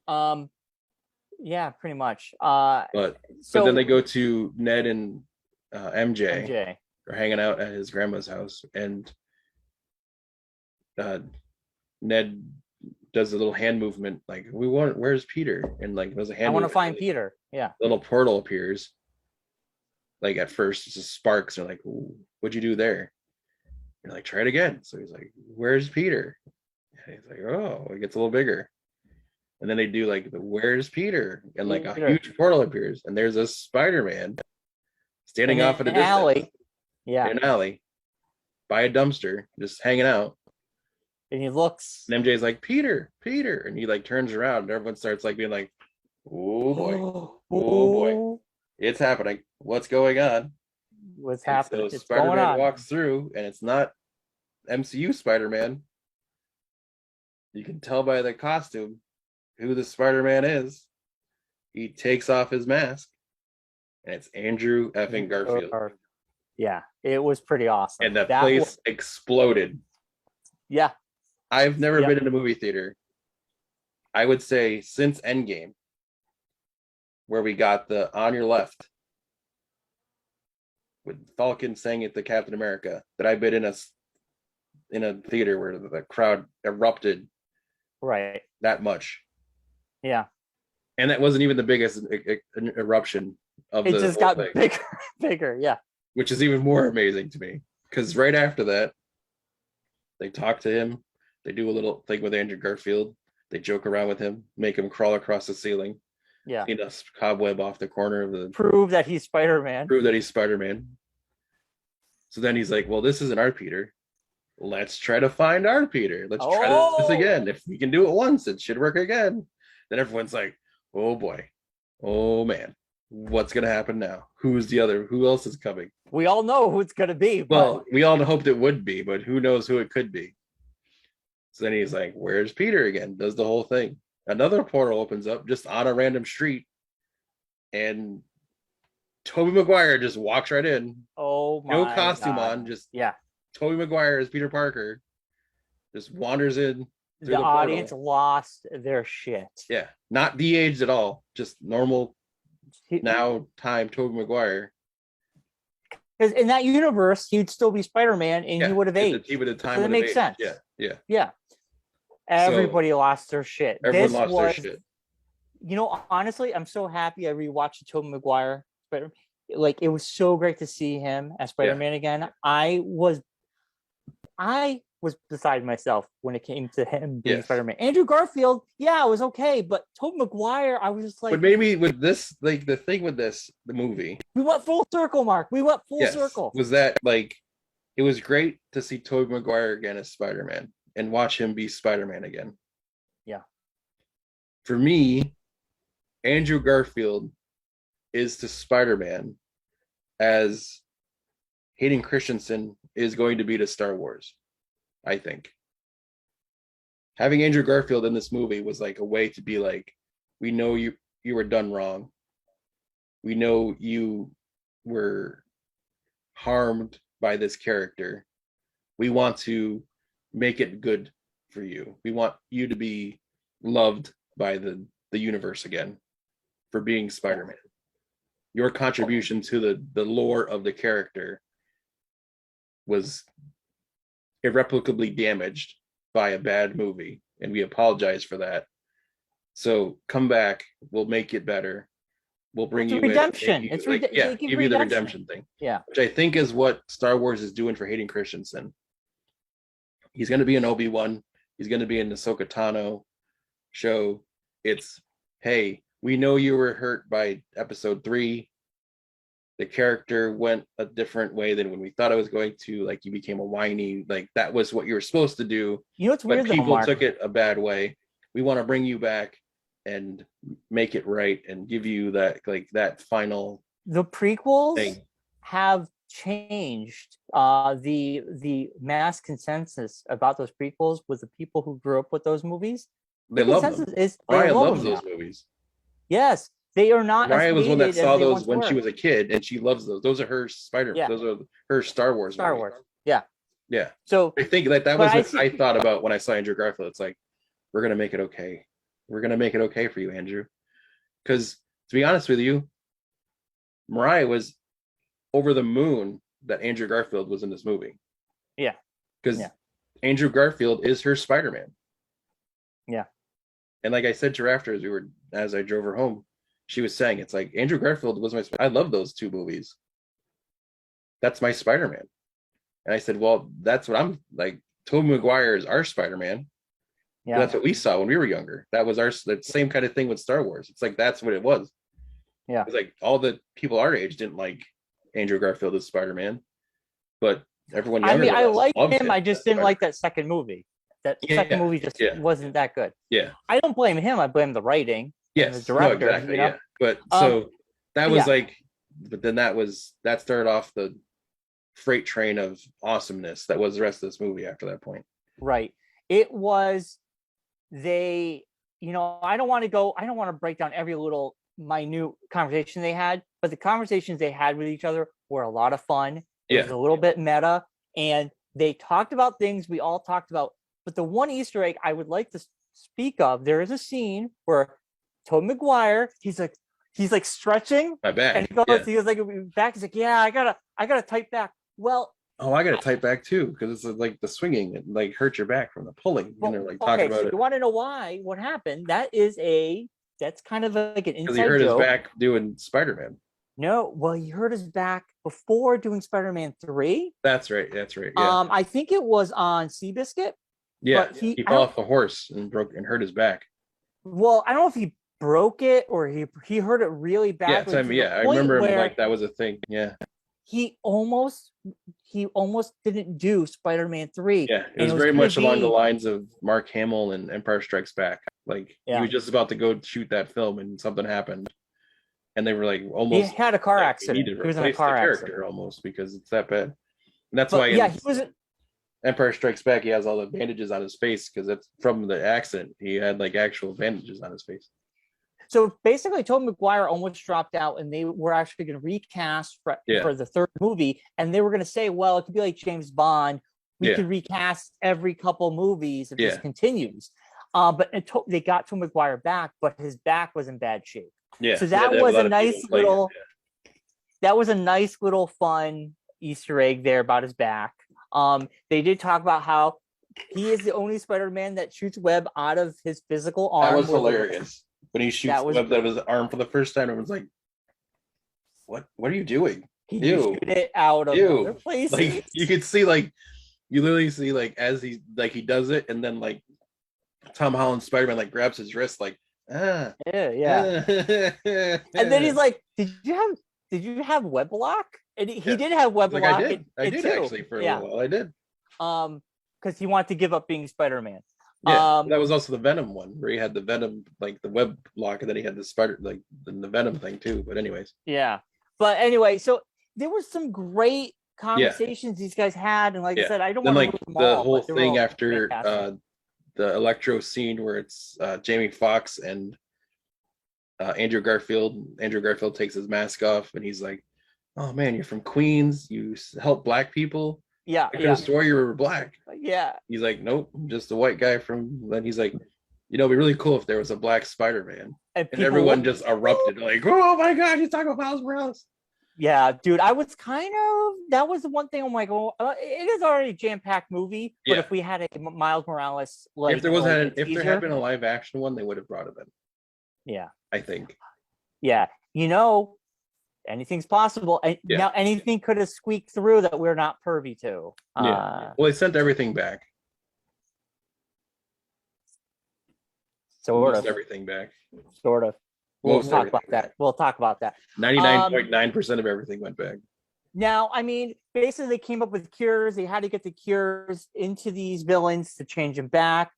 Yeah, pretty much. But then they go to Ned and MJ are hanging out at his grandma's house, and Ned does a little hand movement like, where's Peter? And like there's a hand. I want to find Peter. Yeah. Little portal appears. Like at first it's just sparks, and they're like, what'd you do there? And like, try it again. So he's like, where's Peter? And he's like, oh, it gets a little bigger. And then they do like the where's Peter? And like a huge portal appears, and there's a Spider-Man standing off at a distance. Alley. Yeah. In an alley by a dumpster, just hanging out. And he looks. And MJ's like, Peter. And he like turns around, and everyone starts like being like, oh boy. Oh boy. It's happening. What's going on? What's happening? So Spider-Man walks through, and it's not MCU Spider-Man. You can tell by the costume who the Spider-Man is. He takes off his mask, and it's Andrew effing Garfield. Yeah, it was pretty awesome. And that place exploded. Yeah. I've never been in a movie theater, I would say, since Endgame, where we got the On Your Left with Falcon saying it to Captain America, that I've been in a theater where the crowd erupted that much. Yeah. And that wasn't even the biggest eruption of it just got thing. bigger, yeah. Which is even more amazing to me, because right after that, they talk to him, they do a little thing with Andrew Garfield, they joke around with him, make him crawl across the ceiling. Yeah. Clean a cobweb off the corner of the. Prove that he's Spider-Man. So then he's like, well, this isn't our Peter. let's try to find our Peter. Let's try this Oh! again. If we can do it once, it should work again. Then everyone's like, oh boy, oh man, what's gonna happen now? Who else is coming? We all know who it's gonna be, but Well, we all hoped it would be, but who knows who it could be. So then he's like, where's Peter again? Does the whole thing. Another portal opens up just on a random street, and Tobey Maguire just walks right in. oh my No costume God. on, just Yeah. Tobey Maguire as Peter Parker just wanders in. The audience lost their shit. Yeah, not de-aged at all, just normal now time Tobey Maguire. Because in that universe, he'd still be Spider-Man, and he would have aged. He would have time. So that makes sense. Yeah. Everybody lost their shit. Everyone lost their shit. You know, honestly, I'm so happy I rewatched the Tobey Maguire Spider. Like, it was so great to see him as Spider-Man again. I was beside myself when it came to him being Spider-Man. Andrew Garfield, it was okay, but Tobey Maguire, I was just like. But maybe with this, like the thing with the movie, we went full circle, Mark. We went full circle. Was that like it was great to see Tobey Maguire again as Spider-Man and watch him be Spider-Man again. Yeah. For me, Andrew Garfield is to Spider-Man as Hayden Christensen is going to be to Star Wars. I think having Andrew Garfield in this movie was like a way to be like, we know you were done wrong. We know you were harmed by this character. We want to make it good for you. We want you to be loved by the universe again for being Spider-Man. Your contribution to the lore of the character was irreparably damaged by a bad movie, and we apologize for that. So come back, we'll make it better. We'll bring you redemption. Give you the redemption thing. Yeah, which I think is what Star Wars is doing for Hayden Christensen. He's going to be in Obi-Wan. He's going to be in the Ahsoka Tano show. It's, hey, we know you were hurt by episode 3. The character went a different way than when we thought it was going to. Like, you became a whiny, like that was what you were supposed to do. You know what's weird? People took it a bad way. We want to bring you back and make it right and give you that, like, that final. The prequels thing. Have changed the mass consensus about those prequels with the people who grew up with those movies. They love them. Ryan loves those movies. Yes. They are not. Ryan was one that saw those when she was a kid, and she loves those. Those are her Spider-Man. Yeah. Those are her Star Wars. Star Wars. Yeah. Yeah. So I think that was what I thought about when I saw Andrew Garfield. It's like, we're gonna make it okay. We're gonna make it okay for you, Andrew. Because to be honest with you, Mariah was over the moon that Andrew Garfield was in this movie. Yeah. Because Andrew Garfield is her Spider-Man. Yeah. And like I said to her after, as I drove her home, she was saying, it's like, Andrew Garfield was I love those 2 movies. That's my Spider-Man. And I said, well, that's what I'm like. Tobey Maguire is our Spider-Man. Yeah. That's what we saw when we were younger. That was the same kind of thing with Star Wars. It's like, that's what it was. Yeah. It's like all the people our age didn't like Andrew Garfield as Spider-Man, but everyone younger. I liked him. I just didn't like that second movie. That second movie just wasn't that good. Yeah. I don't blame him. I blame the writing. Yes. The director. No, exactly. You know? Yeah. But so that was like, but then that started off the freight train of awesomeness that was the rest of this movie after that point. Right. It was, I don't want to break down every little minute conversation they had, but the conversations they had with each other were a lot of fun. It was a little bit meta, and they talked about things we all talked about. But the one Easter egg I would like to speak of, there is a scene where Tobey Maguire, he's like stretching my back, and he goes like back. He's like, I gotta type back. Well, I gotta type back too, because it's like the swinging, it like hurts your back from the pulling. Well, and they're like talking about it. You want to know why? What happened? That's kind of like an inside joke. Because he hurt his back doing Spider-Man. No, well, he hurt his back before doing Spider-Man 3. That's right. Yeah. I think it was on Seabiscuit. Yeah, he fell off a horse and hurt his back. Well, I don't know if he broke it or he hurt it really badly. I remember him like that was a thing. Yeah. He almost he almost didn't do Spider-Man 3. Yeah, it And was very much along the be- lines of Mark Hamill and Empire Strikes Back. Like he Yeah. was just about to go shoot that film and something happened. And they were like He almost had a car like, accident. He need to He was in a replace car the character accident. almost because it's that bad. And that's But why yeah, in he was Empire Strikes Back he has all the bandages on his face because it's from the accident. He had like actual bandages on his face. so basically Tobey Maguire almost dropped out, and they were actually going to recast for the third movie, and they were going to say, well, it could be like James Bond. We could recast every couple movies if this continues. But they got Tobey Maguire back, but his back was in bad shape. Yeah. So that was a nice little that was a nice little fun Easter egg there about his back. They did talk about how he is the only Spider-Man that shoots web out of his physical arm. That was hilarious. When he shoots web out of his arm for the first time, everyone's like, What are you doing? He shoot it out of other places. Like you could see you literally see as he does it, and then Tom Holland Spider-Man grabs his wrist yeah. And then he's like, Did you have web lock? And he did have web lock. I did actually for a little while. I did. Because he wanted to give up being Spider-Man. Yeah, that was also the Venom one where he had the Venom, the web lock, and then he had the spider, the Venom thing too. But anyways. Yeah. But anyway, so there were some great conversations these guys had, and I said, I don't want to move them all, whole thing after the Electro scene where it's Jamie Foxx and Andrew Garfield. Andrew Garfield takes his mask off, and he's like, "Oh man, you're from Queens. You help Black people." Yeah, I could have swore you were Black. Yeah. He's like, "Nope, I'm just a white guy from." Then he's like, it'd be really cool if there was a Black Spider-Man. And everyone just erupted like, "Oh my God, he's talking about Miles Morales." Yeah, dude, I was that was the one thing I'm like, it is already a jam-packed movie, but if we had a Miles Morales, if there had been a live action one, they would have brought it in. Yeah. I think. Yeah. Anything's possible. And now anything could have squeaked through that we're not privy to. Well, they sent everything back. Sort of. Everything back. Sort of. We'll talk about that. 99.9% of everything went back. Now, basically they came up with cures. They had to get the cures into these villains to change them back.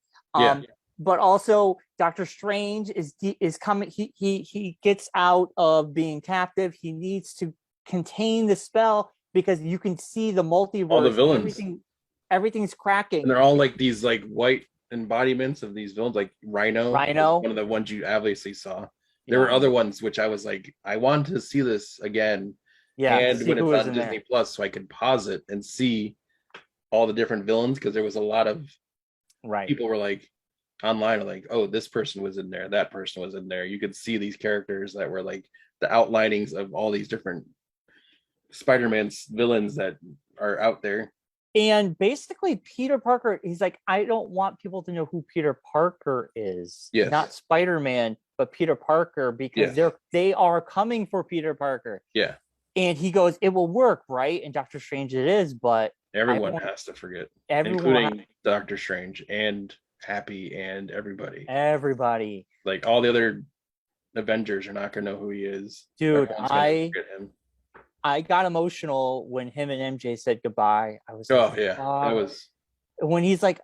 But also Doctor Strange is coming. He gets out of being captive. He needs to contain the spell because you can see the multiverse. All the villains. Everything's cracking. And they're all these white embodiments of these villains, like Rhino. One of the ones you obviously saw. There were other ones which I was like, I wanted to see this again. Yeah. And when it's on Disney Plus, so I could pause it and see all the different villains, because there was a lot of people were online are oh, this person was in there, that person was in there. You could see these characters that were the outlinings of all these different Spider-Man's villains that are out there. And basically Peter Parker, he's like, I don't want people to know who Peter Parker is. Yes. Not Spider-Man, but Peter Parker, because they are coming for Peter Parker. Yeah. And he goes, it will work, right? And Doctor Strange it is, but everyone has to forget. Including Doctor Strange and Happy and everybody. All the other Avengers are not gonna know who he is. Dude, I got emotional when him and MJ said goodbye. I was it was when he's like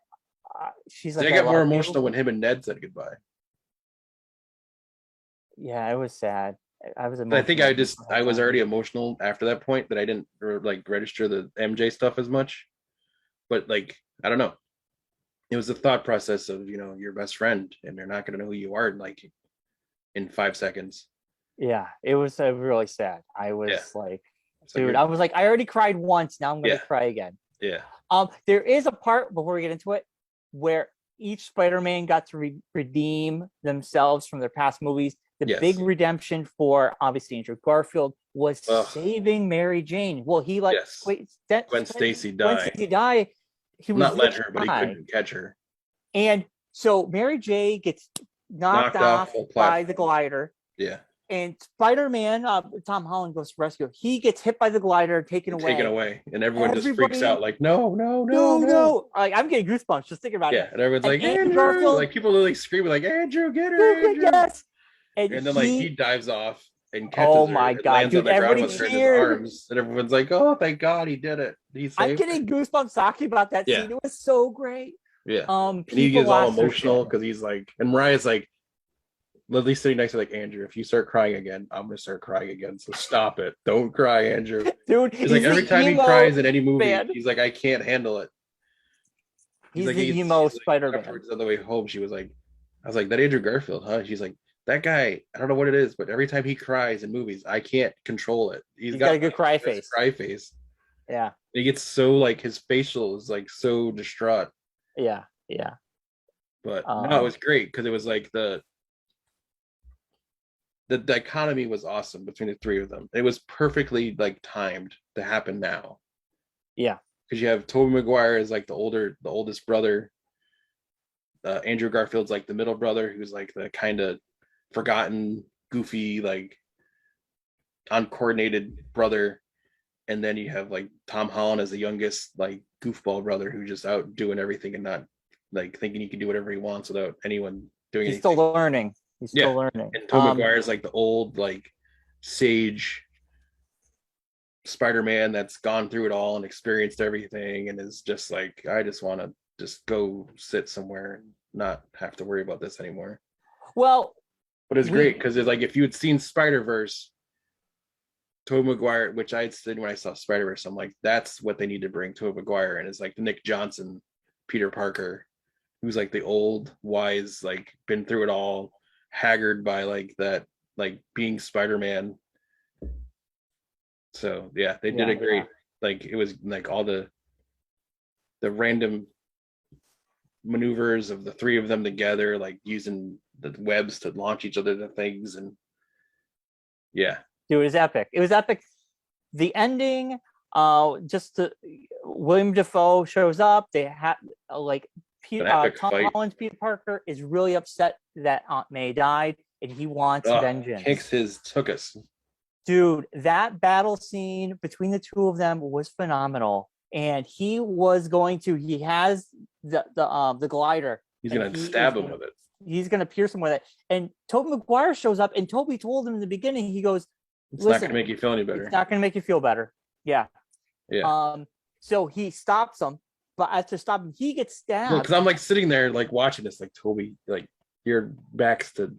she's like, I got more emotional when him and Ned said goodbye. Yeah, it was sad. I was emotional. I think I was already emotional after that point, that I didn't register the MJ stuff as much. But I don't know. It was the thought process of, your best friend, and they're not going to know who you are in 5 seconds. Yeah, it was really sad. I was dude, I was like, I already cried once. Now I'm going to cry again. Yeah. There is a part before we get into it where each Spider-Man got to redeem themselves from their past movies. The big redemption for obviously Andrew Garfield was saving Mary Jane. Well, he Gwen Stacy died. When Stacy died, he was not let her, but he couldn't catch her. And so Mary Jane gets knocked off by the glider. Yeah. And Spider-Man, Tom Holland goes to rescue. He gets hit by the glider, taken away. And everyone just freaks out no. I'm getting goosebumps just thinking about it. Yeah, and everyone's like, Andrew! Garfield, people are screaming Andrew, get her, Andrew! Yes. And then he dives off, and Oh catches her my and God, lands on dude! the ground Everybody with her in his cheered. arms, and everyone's like, "Oh, thank God he did it! He I'm saved her." getting goosebumps talking about that Yeah, scene. It was so great. yeah. And he People gets all lost their emotional shit. because he's like, and Mariah's like, Lily's sitting next to like Andrew. If you start crying again, I'm gonna start crying again. So stop it. Don't cry, Andrew. Dude, He's he's like every the time he emo cries in any movie, man. he's like, I can't handle it. He's Like, the he's emo she's like Spider-Man. afterwards on the way home, she was like, I was like, that Andrew Garfield, huh? She's like, that guy, I don't know what it is, but every time he cries in movies, I can't control it. He's got a good cry this face. cry face. Yeah, He gets so like his facial is like so distraught. yeah. But no, it was great because it was like the dichotomy was awesome between the three of them. It was perfectly like timed to happen now. Yeah. Because you have Tobey Maguire as like the oldest brother. Andrew Garfield's like the middle brother, who's like the kind of forgotten, goofy, like uncoordinated brother. And then you have like Tom Holland as the youngest, like goofball brother who's just out doing everything and not like thinking he can do whatever he wants without anyone doing He's anything. still learning. He's still learning. And Tobey Maguire is like the old, like sage Spider-Man that's gone through it all and experienced everything and is just like, I just want to just go sit somewhere and not have to worry about this anymore. Well, but it's great because it's like if you had seen Spider-Verse, Tobey Maguire, which I had said when I saw Spider-Verse, I'm like, that's what they need to bring Tobey Maguire, and it's like the Nick Johnson Peter Parker, who's like the old, wise, like been through it all, haggard by like that, like being Spider-Man. So yeah, they did it great. Like it was like all the random maneuvers of the three of them together, like using the webs to launch each other to things, and yeah, dude, it was epic. It was epic. The ending, William Dafoe shows up. They have like Tom Holland's Peter Parker is really upset that Aunt May died, and he wants vengeance. Kicks his tuchus. Dude, that battle scene between the two of them was phenomenal. And he was going to, he has the glider. He's going to stab him with it. He's going to pierce him with it. And Tobey Maguire shows up, and Tobey told him in the beginning, he goes, it's not going to make you feel any better. It's not going to make you feel better. Yeah. So he stops him, but after stopping, he gets stabbed. Because I'm like sitting there, like watching this, like Tobey, like your back's to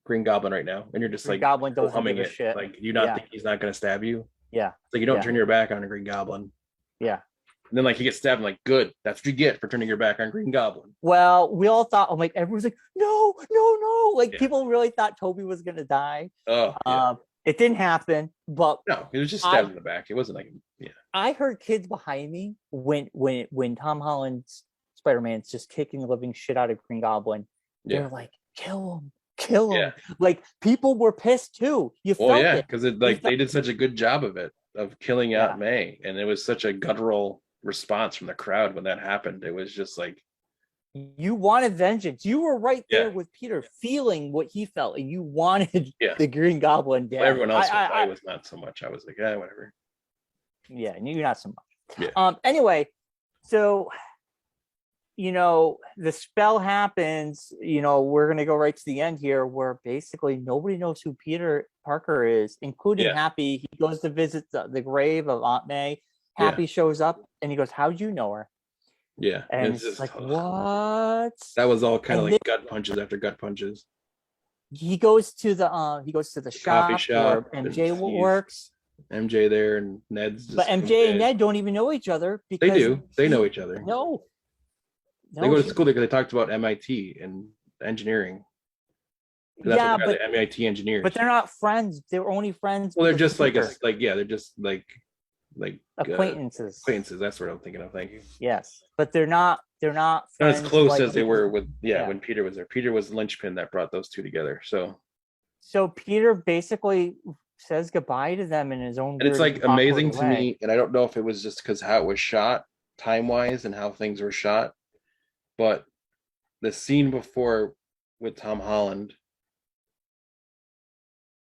Green Goblin right now, and you're just Green like Goblin humming it. Shit. Like, you not think he's not going to stab you? Yeah. It's like you don't turn your back on a Green Goblin. Yeah. And then like he gets stabbed, and like, good, that's what you get for turning your back on Green Goblin. Well, we all thought, like everyone's like, no. Like people really thought Tobey was going to die. Oh. It didn't happen, but no, it was just stabbed in the back. It wasn't like, I heard kids behind me when Tom Holland's Spider-Man's just kicking the living shit out of Green Goblin. They're like, kill him. Like people were pissed too. You felt it because they did such a good job of killing Aunt May, and it was such a guttural response from the crowd when that happened. It was just like, you wanted vengeance. You were right there with Peter, feeling what he felt, and you wanted the Green Goblin dead. Well, everyone else I was not so much. I was like, whatever. Yeah, you're not so much. Yeah. Anyway, so the spell happens. We're gonna go right to the end here, where basically nobody knows who Peter Parker is, including Happy. He goes to visit the grave of Aunt May. Happy shows up, and he goes, "How'd you know her?" Yeah, and it's just like, what? That was all kind of like gut punches after gut punches. He goes to the coffee shop where MJ works. MJ there, and Ned's just, but MJ and Ned don't even know each other because they do. They know each other. No, they go to school because they talked about MIT and engineering. Yeah, but MIT engineers. But they're not friends. They were only friends. Well, they're just they're just like acquaintances. Acquaintances. That's what I'm thinking of. Thank you. Yes, but they're not not as close as they were with when Peter was there. Peter was the linchpin that brought those two together. So Peter basically says goodbye to them in his own. And it's like amazing to me, and I don't know if it was just because how it was shot, time wise, and how things were shot, but the scene before with Tom Holland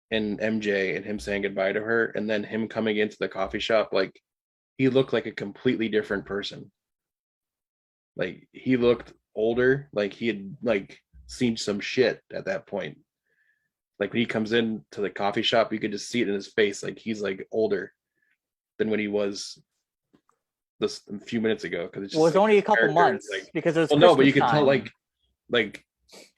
and MJ and him saying goodbye to her, and then him coming into the coffee shop, like he looked like a completely different person. Like he looked older, like he had like seen some shit at that point. Like when he comes in to the coffee shop, you could just see it in his face. Like he's like older than when he was this a few minutes ago. Because it's just Well, it's like, only a his couple character is, months like, because it was well, no, but Christmas you could tell time. like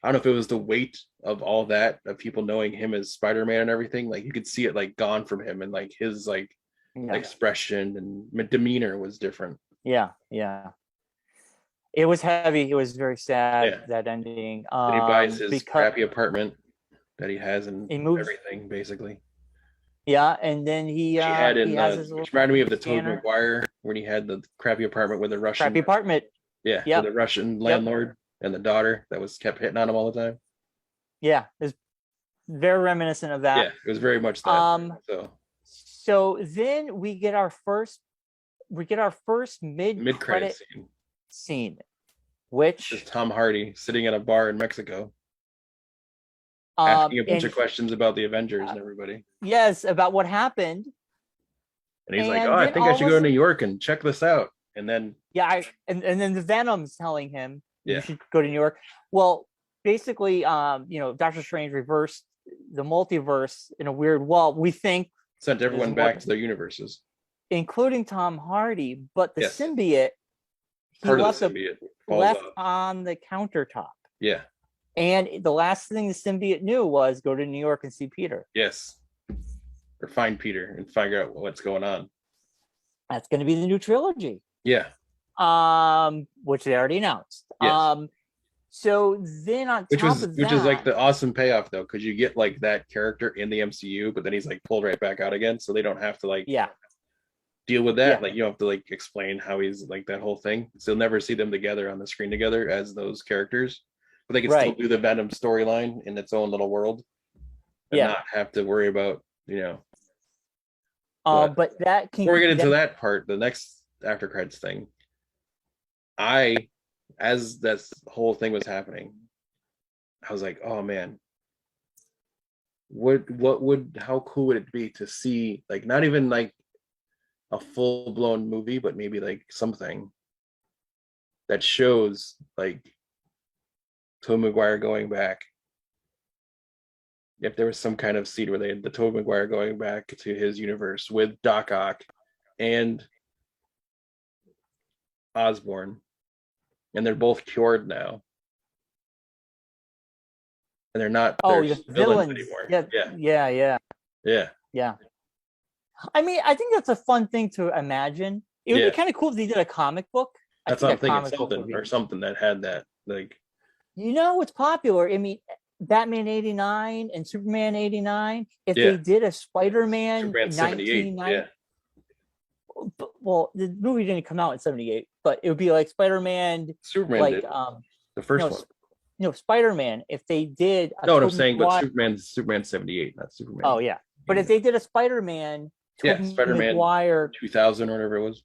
I don't know if it was the weight of all that of people knowing him as Spider-Man and everything. Like you could see it like gone from him, and like his like Yeah, expression and demeanor was different. yeah, yeah. It was heavy. It was very sad, Yeah. that ending. Then he buys his Because crappy apartment that he has and he moves. everything basically. Yeah, and then he Which he had he in has his little which reminded me of the Tobey scanner. Maguire when he had the crappy apartment with the Russian, Crappy apartment. yeah, with Yep. the Russian Yep. landlord and the daughter that was kept hitting on him all the time. Yeah, it's very reminiscent of that. Yeah, it was very much that. So then we get our first Mid credit scene, which is Tom Hardy sitting at a bar in Mexico asking a bunch of questions about the Avengers and everybody. Yes, about what happened. And he's like, "Oh, I think I should go to New York and check this out." And then and then the Venom's telling him Yeah. you should go to New York. Well, basically, Doctor Strange reversed the multiverse in a weird. Well, we think sent everyone back to their universes, including Tom Hardy, but the Yes. symbiote part of the symbiote falls left off. on the countertop. Yeah. And the last thing the symbiote knew was go to New York and see Peter. Yes. Or find Peter and figure out what's going on. That's going to be the new trilogy. Yeah. Which they already announced. Yes. So then on which top of that, which is like the awesome payoff though, because you get like that character in the MCU, but then he's like pulled right back out again, so they don't have to like deal with that. Like you don't have to like explain how he's like that whole thing. So you'll never see them together on the screen together as those characters, but they can still do the Venom storyline in its own little world and not have to worry about but that can, before we get into that part, the next after credits thing, as this whole thing was happening, I was like, oh man, how cool would it be to see, like, not even like a full-blown movie, but maybe like something that shows like Tobey Maguire going back. If there was some kind of scene where they had the Tobey Maguire going back to his universe with Doc Ock and Osborn, and they're both cured now, and they're not villains anymore. Yeah. I mean, I think that's a fun thing to imagine. It would be kind of cool if they did a comic book. That's what I'm thinking, something that had that, like, what's popular. I mean, Batman 89 and Superman 89. If they did a Spider-Man 1990, well, the movie didn't come out in 78, but it would be like Spider-Man, Superman, like the first one. No, Spider-Man. If they did, what I'm saying, but Superman 78, not Superman. Oh yeah, but if they did a Spider-Man, Spider-Man Maguire 2000 or whatever it was.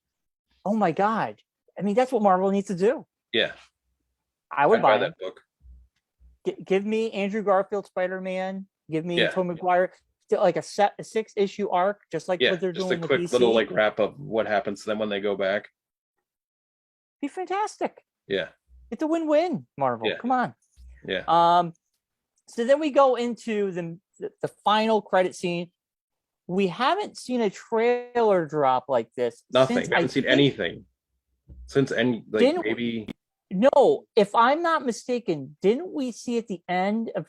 Oh my god! I mean, that's what Marvel needs to do. Yeah, I would buy that book. Give me Andrew Garfield Spider-Man. Give me Tobey Maguire. Like a 6-issue arc, just like what they're doing with DC. Just a quick little like wrap up what happens to them when they go back. Be fantastic. Yeah, it's a win-win. Marvel, come on. Yeah. So then we go into the final credit scene. We haven't seen a trailer drop like this. Nothing. We haven't seen anything since maybe. No, if I'm not mistaken, didn't we see at the end of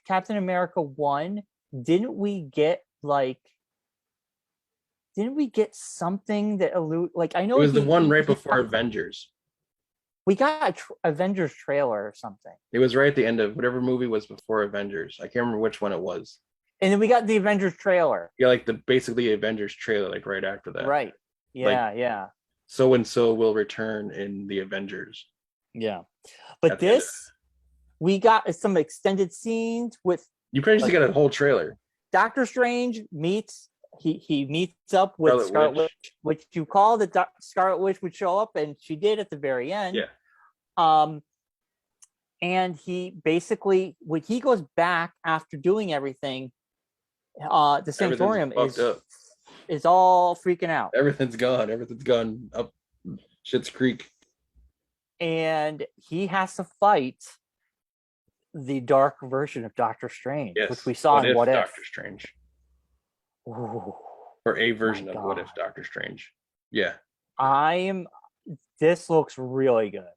Captain America 1? Didn't we get something that I know it was the one right before Avengers. We got Avengers trailer or something. It was right at the end of whatever movie was before Avengers. I can't remember which one it was. And then we got the Avengers trailer. Yeah, like basically Avengers trailer, like right after that. Right. Yeah, yeah. So and so will return in the Avengers. Yeah. But we got some extended scenes with. You pretty much got a whole trailer. Doctor Strange meets up with Scarlet Witch, which you called that Scarlet Witch would show up, and she did at the very end. Yeah. And he basically, when he goes back after doing everything, the Sanatorium is all freaking out. Everything's gone. Everything's gone up Schitt's Creek. And he has to fight the dark version of Doctor Strange, Yes. which we saw in What If. Doctor Strange. Ooh, Or a version my of What If God. Doctor Strange. Yeah. This looks really good.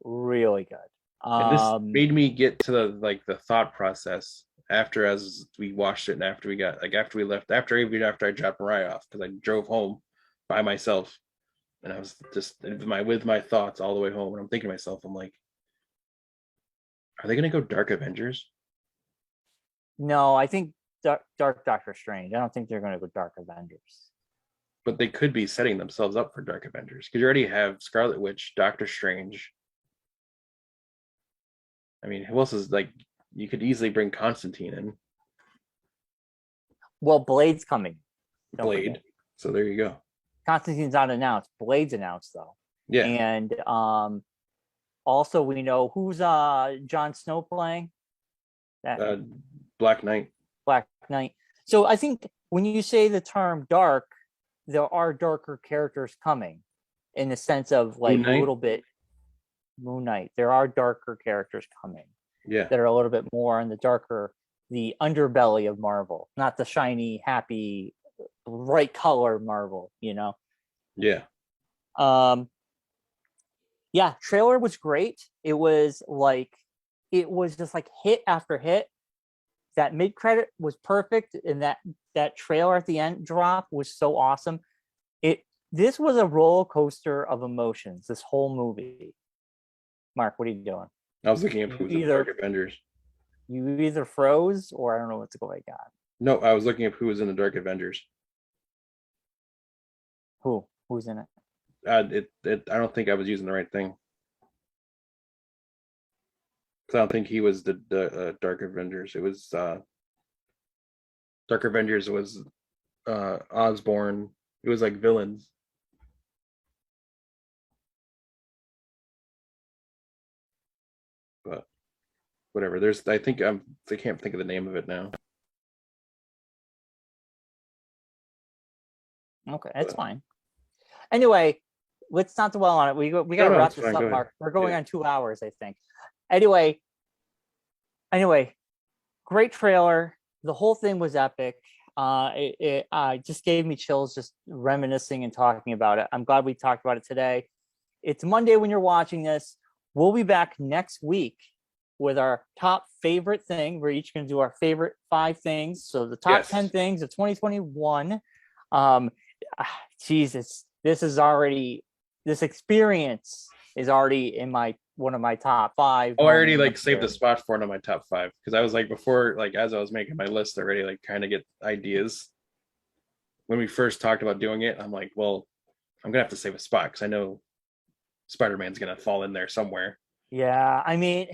Really good. And this made me get to the thought process after, as we watched it, and after we got after we left, after I dropped Mariah off, because I drove home by myself, and I was just with my thoughts all the way home, and I'm thinking to myself, I'm like, are they gonna go Dark Avengers? No, I think Dark Doctor Strange. I don't think they're going to go Dark Avengers. But they could be setting themselves up for Dark Avengers, because you already have Scarlet Witch, Doctor Strange. I mean, who else is you could easily bring Constantine in. Well, Blade's coming. Blade. So there you go. Constantine's not announced. Blade's announced though. Yeah. And also we know who's Jon Snow playing. Black Knight. Black Knight. So I think when you say the term dark, there are darker characters coming, in the sense of a little bit Moon Knight. There are darker characters coming. Yeah. That are a little bit more in the darker, the underbelly of Marvel, not the shiny, happy, bright color Marvel, Yeah. Yeah, trailer was great. It was just like hit after hit. That mid-credit was perfect, and that trailer at the end drop was so awesome. This was a roller coaster of emotions, this whole movie. Mark, what are you doing? I was looking at who's in the Dark Avengers. You either froze, or I don't know what's going on. No, I was looking at who was in the Dark Avengers. Who's in it? I don't think I was using the right thing. Because I don't think he was the Dark Avengers. It was Dark Avengers was Osborn. It was like villains. But whatever. I can't think of the name of it now. Okay, that's fine. Anyway, let's not dwell on it. We got to wrap this up, Mark. We're going on 2 hours, I think. Anyway, great trailer. The whole thing was epic. It just gave me chills just reminiscing and talking about it. I'm glad we talked about it today. It's Monday when you're watching this. We'll be back next week with our top favorite thing. We're each going to do our favorite 5 things. So the top 10 things of 2021. Jesus, this experience is already in one of my top 5. Oh, I already saved a spot for one of my top 5, because I was before, as I was making my list, I already kind of get ideas. When we first talked about doing it, I'm like, well, I'm gonna have to save a spot, because I know Spider-Man's gonna fall in there somewhere. Yeah, I mean,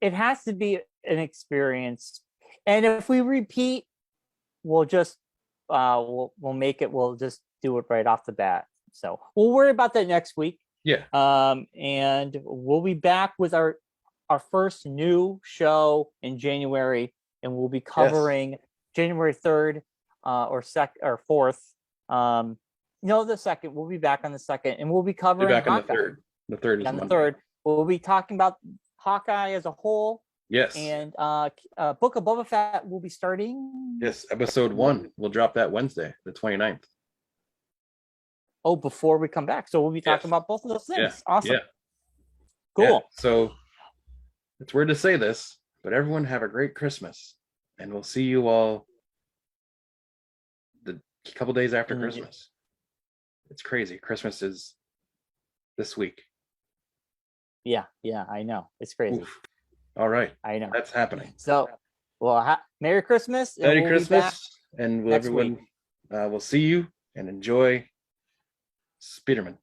it has to be an experience, and if we repeat, we'll just we'll make it. We'll just do it right off the bat. So we'll worry about that next week. Yeah. And we'll be back with our first new show in January, and we'll be covering January 3rd or 4th. No, the 2nd. We'll be back on the 2nd, and we'll be covering back on Hawkeye. The 3rd is on the Monday. 3rd. We'll be talking about Hawkeye as a whole. Yes. And Book of Boba Fett will be starting. Yes, episode 1. We'll drop that Wednesday, the 29th. Oh, before we come back. So we'll be talking about both of those things. Yeah. Awesome. Yeah. Cool. Yeah. So it's weird to say this, but everyone have a great Christmas. And we'll see you all the couple days after Christmas. It's crazy. Christmas is this week. Yeah, I know. It's crazy. Oof. All right. I know. That's happening. So, well, Merry Christmas. Merry Christmas. And everyone, we'll see you and enjoy Spiderman.